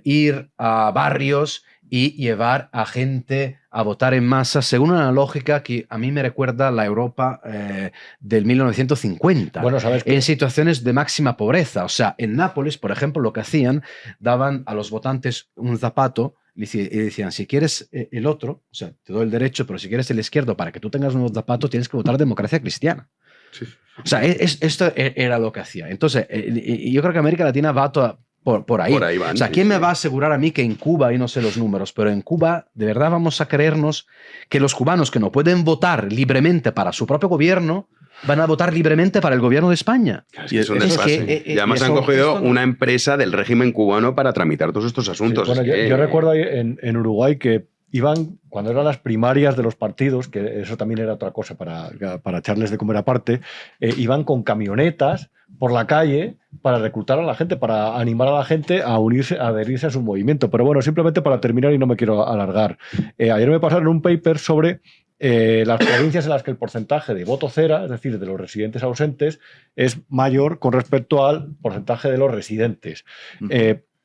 ir a barrios y llevar a gente a votar en masa según una lógica que a mí me recuerda la Europa del 1950, bueno, ¿sabes en situaciones de máxima pobreza. O sea, en Nápoles, por ejemplo, lo que hacían, daban a los votantes un zapato y decían, si quieres el otro, o sea, te doy el derecho, pero si quieres el izquierdo para que tú tengas un zapato, tienes que votar democracia cristiana. Sí. O sea, esto era lo que hacía. Entonces, yo creo que América Latina va por ahí. Van, o sea, ¿quién me va a asegurar a mí que en Cuba, y no sé los números, pero en Cuba de verdad vamos a creernos que los cubanos que no pueden votar libremente para su propio gobierno van a votar libremente para el gobierno de España? Y además han cogido una empresa del régimen cubano para tramitar todos estos asuntos. Sí, bueno, yo recuerdo ahí en Uruguay que iban, cuando eran las primarias de los partidos, que eso también era otra cosa para echarles de comer aparte, iban con camionetas por la calle para reclutar a la gente, para animar a la gente a unirse, a adherirse a su movimiento. Pero bueno, simplemente para terminar y no me quiero alargar. Ayer me pasaron un paper sobre las provincias en las que el porcentaje de voto cera, es decir, de los residentes ausentes, es mayor con respecto al porcentaje de los residentes.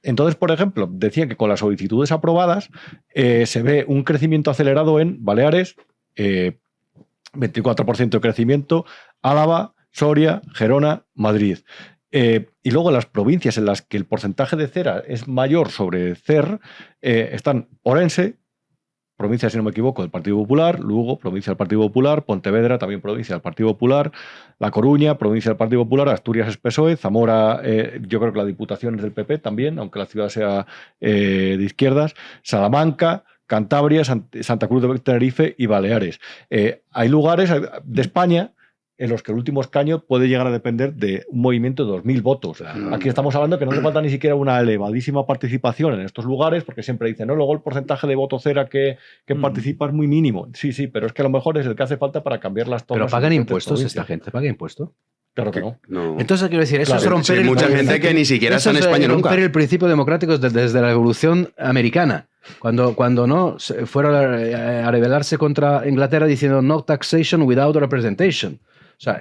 Entonces, por ejemplo, decían que con las solicitudes aprobadas se ve un crecimiento acelerado en Baleares, 24% de crecimiento, Álava, Soria, Gerona, Madrid. Y luego las provincias en las que el porcentaje de cera es mayor sobre CER están Orense, provincia, si no me equivoco, del Partido Popular, Lugo, provincia del Partido Popular, Pontevedra, también provincia del Partido Popular, La Coruña, provincia del Partido Popular, Asturias es PSOE, Zamora, yo creo que la Diputación es del PP también, aunque la ciudad sea de izquierdas, Salamanca, Cantabria, Santa Cruz de Tenerife y Baleares. Hay lugares de España en los que el último escaño puede llegar a depender de un movimiento de 2.000 votos. Aquí estamos hablando que no hace falta ni siquiera una elevadísima participación en estos lugares, porque siempre dicen, no, luego el porcentaje de voto cera que participa es muy mínimo. Sí, sí, pero es que a lo mejor es el que hace falta para cambiar las tomas. ¿Pero pagan impuestos esta gente? ¿Paga impuestos? Claro que no. Entonces, quiero decir, eso es romper hay mucha gente que ni siquiera está en España nunca. Romper el principio democrático desde la Revolución Americana. Cuando no fueron a rebelarse contra Inglaterra diciendo no taxation without representation. O sea,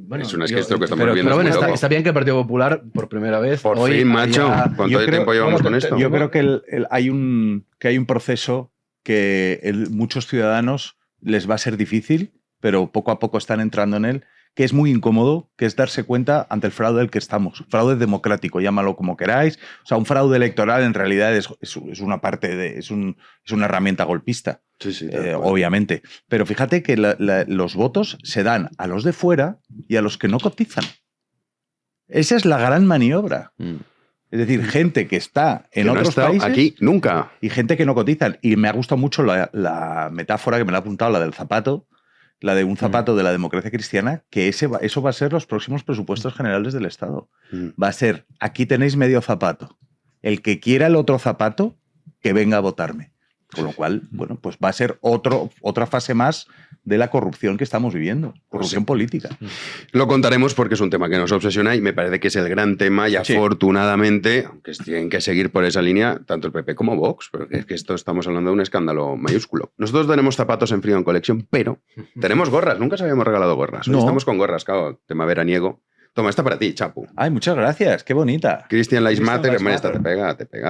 bueno, es un esquesto que estamos viendo. Pero bueno, está bien que el Partido Popular, por primera vez. Por hoy fin, macho. ¿Cuánto tiempo llevamos con esto? Yo creo que hay un proceso que muchos ciudadanos les va a ser difícil, pero poco a poco están entrando en él, que es muy incómodo, que es darse cuenta ante el fraude del que estamos. Fraude democrático, llámalo como queráis. O sea, un fraude electoral en realidad es una parte es una herramienta golpista. Sí, obviamente. Pero fíjate que los votos se dan a los de fuera y a los que no cotizan. Esa es la gran maniobra. Es decir, gente que está en otros países aquí nunca y gente que no cotizan. Y me ha gustado mucho la metáfora que me la ha apuntado, la del zapato, la de un zapato de la democracia cristiana, que eso va a ser los próximos presupuestos generales del Estado. Va a ser, aquí tenéis medio zapato. El que quiera el otro zapato, que venga a votarme. Con lo cual, bueno, pues va a ser otra fase más de la corrupción que estamos viviendo. Corrupción política. Lo contaremos porque es un tema que nos obsesiona y me parece que es el gran tema y afortunadamente, aunque tienen que seguir por esa línea, tanto el PP como Vox, porque es que esto estamos hablando de un escándalo mayúsculo. Nosotros tenemos zapatos en Freedom Collection, pero tenemos gorras. Nunca os habíamos regalado gorras. Hoy estamos con gorras, claro, tema veraniego. Toma, esta para ti, Chapu. Ay, muchas gracias. Qué bonita. Christian Lives Matter. Esta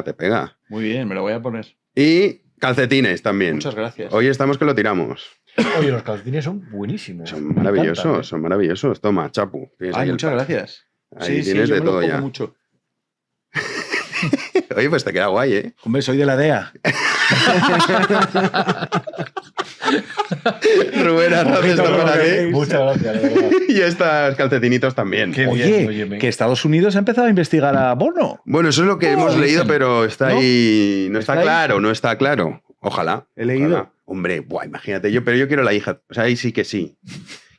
te pega. Muy bien, me la voy a poner. Y calcetines también. Muchas gracias. Hoy estamos que lo tiramos. Oye, los calcetines son buenísimos. Son maravillosos, son maravillosos. Toma, Chapu. Ay, muchas gracias. Ahí tienes de todo ya. Mucho. Oye, pues te queda guay, ¿eh? Hombre, soy de la DEA. Rubén Arraz está por aquí. Muchas gracias. Y estos calcetinitos también. Oye, que Estados Unidos ha empezado a investigar a Bono. Bueno, eso es lo que hemos leído, pero está ahí. No está claro, no está claro. Ojalá. He leído. Ojalá. Hombre, imagínate, pero yo quiero la hija. O sea, ahí sí que sí.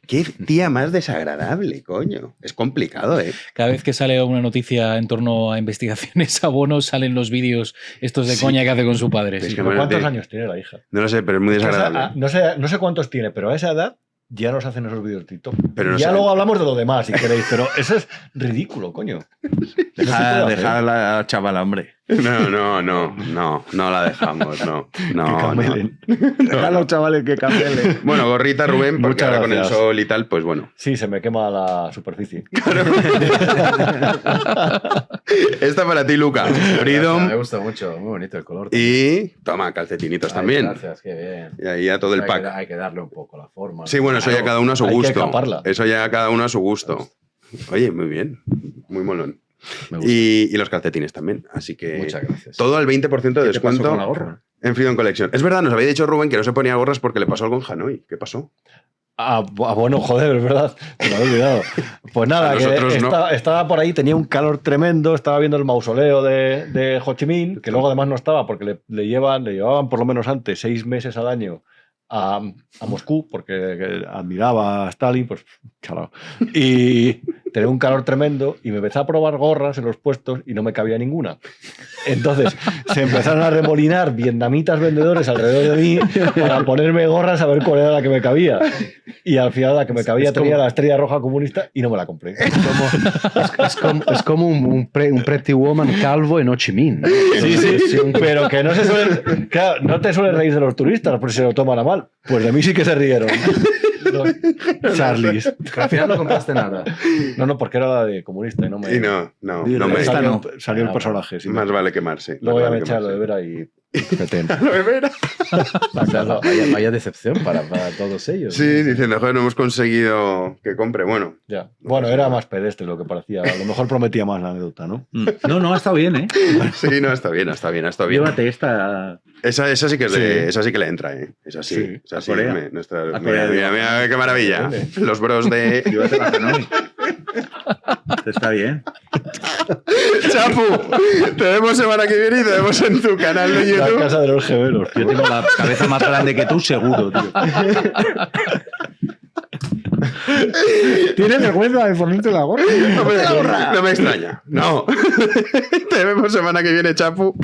Qué tía más desagradable, coño. Es complicado, ¿eh? Cada vez que sale una noticia en torno a investigaciones a Bono, salen los vídeos estos de coña que hace con su padre. Sí. ¿Cuántos años tiene la hija? No lo sé, pero es muy desagradable. No sé cuántos tiene, pero a esa edad ya nos hacen esos vídeos de TikTok. Pero no ya luego hablamos de lo demás, si queréis, pero eso es ridículo, coño. Deja a la chavala, hombre. No la dejamos, no. Deja a los chavales que camelen. Bueno, gorrita, Rubén, porque ahora con el sol y tal, pues bueno. Sí, se me quema la superficie. Esta para ti, Luca. Freedom. Me gusta mucho, muy bonito el color. Y toma, calcetinitos también. Gracias, qué bien. Y ahí ya todo el pack. Hay que darle un poco la forma. Sí, bueno, eso ya cada uno a su Hay que gusto. caparla. Eso ya cada uno a su gusto. Oye, muy bien. Muy molón. Y los calcetines también. Así que muchas gracias. Todo al 20% de descuento con la gorra? en Freedom Collection. Es verdad, nos había dicho Rubén que no se ponía gorras porque le pasó algo en Hanoi. ¿Qué pasó? Bueno, joder, es verdad. Me lo había olvidado. Pues nada, que estaba por ahí, tenía un calor tremendo, estaba viendo el mausoleo de Ho Chi Minh, que luego además no estaba porque le llevaban por lo menos antes 6 meses al año a Moscú, porque admiraba a Stalin, pues chalao. Y tenía un calor tremendo y me empecé a probar gorras en los puestos y no me cabía ninguna. Entonces se empezaron a remolinar vietnamitas vendedores alrededor de mí para ponerme gorras a ver cuál era la que me cabía. Y al final la que me cabía tenía la estrella roja comunista y no me la compré. Es como un Pretty Woman calvo en Ho Chi Minh. Sí, pero que no se suele... Claro, no te suele reír de los turistas porque se lo toman a mal. Pues de mí sí que se rieron. Charlies. Pero al final no compraste nada. No, porque era la de comunista y no me... Y no me salió el personaje. Sí, más vale quemarse. Luego ya me eché a lo de Vera y... Lo de Vera. Vaya decepción para todos ellos. Sí, diciendo, joder, no hemos conseguido que compre. Bueno. Ya. Bueno, era más pedestre lo que parecía. A lo mejor prometía más la anécdota, ¿no? No, ha estado bien, ¿eh? Sí, no, está bien. Llévate esta... Esa sí que es esa sí que le entra, ¿eh? Esa sí. Esa sí. Mira, qué maravilla. Los bros de... Llévate la Hanoi. Está bien. Chapu, te vemos semana que viene y te vemos en tu canal de YouTube. La casa de los gemelos. Yo tengo la cabeza más grande que tú, seguro, tío. ¿Tienes vergüenza de ponerte la gorra? No me extraña. No. Te vemos semana que viene, Chapu.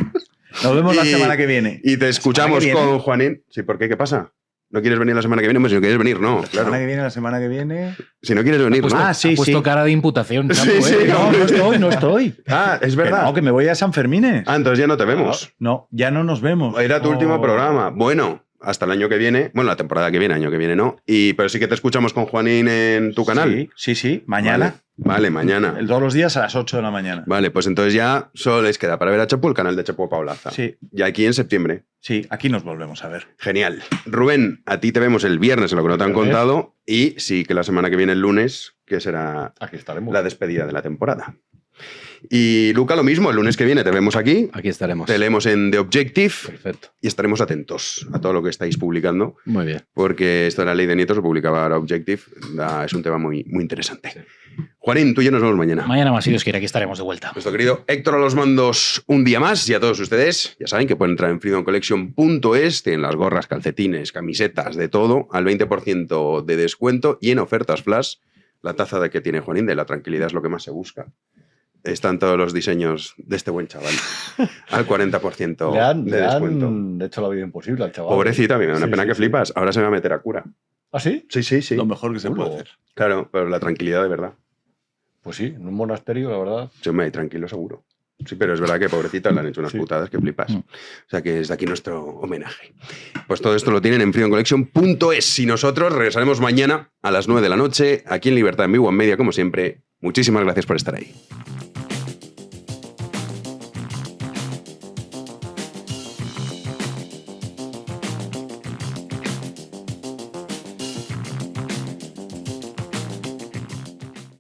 Nos vemos la semana que viene. Y te escuchamos con Juanín. Sí, ¿por qué? ¿Qué pasa? ¿No quieres venir la semana que viene? Pues si no quieres venir, no. La semana que viene. Si no quieres venir, no. Ha puesto cara de imputación. No estoy. Ah, es verdad. Que me voy a San Fermines. Ah, entonces ya no te vemos. No, ya no nos vemos. Era tu último programa. Bueno, hasta el año que viene. Bueno, la temporada que viene, año que viene no. Pero sí que te escuchamos con Juanín en tu canal. Sí. Mañana. Vale, mañana. Todos los días a las 8 de la mañana. Vale, pues entonces ya solo les queda para ver a Chapu el canal de Chapu Paulaza. Sí. Y aquí en septiembre. Sí, aquí nos volvemos a ver. Genial. Rubén, a ti te vemos el viernes en lo que no te han contado. Y sí que la semana que viene, el lunes, que será aquí estaremos. La despedida de la temporada. Y Luca, lo mismo, el lunes que viene te vemos aquí. Aquí estaremos. Te leemos en The Objective. Perfecto. Y estaremos atentos a todo lo que estáis publicando. Muy bien. Porque esto de la ley de nietos lo publicaba ahora Objective. Es un tema muy, muy interesante. Sí. Juanín, tú y yo nos vemos mañana. Mañana más, si Dios quiere, aquí estaremos de vuelta. Nuestro querido Héctor a los mandos un día más. Y a todos ustedes, ya saben que pueden entrar en freedomcollection.es. Tienen las gorras, calcetines, camisetas, de todo, al 20% de descuento. Y en ofertas flash, la taza de que tiene Juanín, de la tranquilidad es lo que más se busca. Están todos los diseños de este buen chaval al 40% de descuento. Le han hecho la vida imposible al chaval. Pobrecito, a mí me da una pena que flipas. Ahora se me va a meter a cura. ¿Ah, sí? Sí. Lo mejor que se puede hacer. Claro, pero la tranquilidad de verdad. Pues sí, en un monasterio, la verdad. Sí, me tranquilo seguro. Sí, pero es verdad que pobrecito le han hecho unas putadas que flipas. O sea que es de aquí nuestro homenaje. Pues todo esto lo tienen en freedomcollection.es. Y nosotros regresaremos mañana a las 9 de la noche aquí en Libertad en Vivo en Media, como siempre. Muchísimas gracias por estar ahí.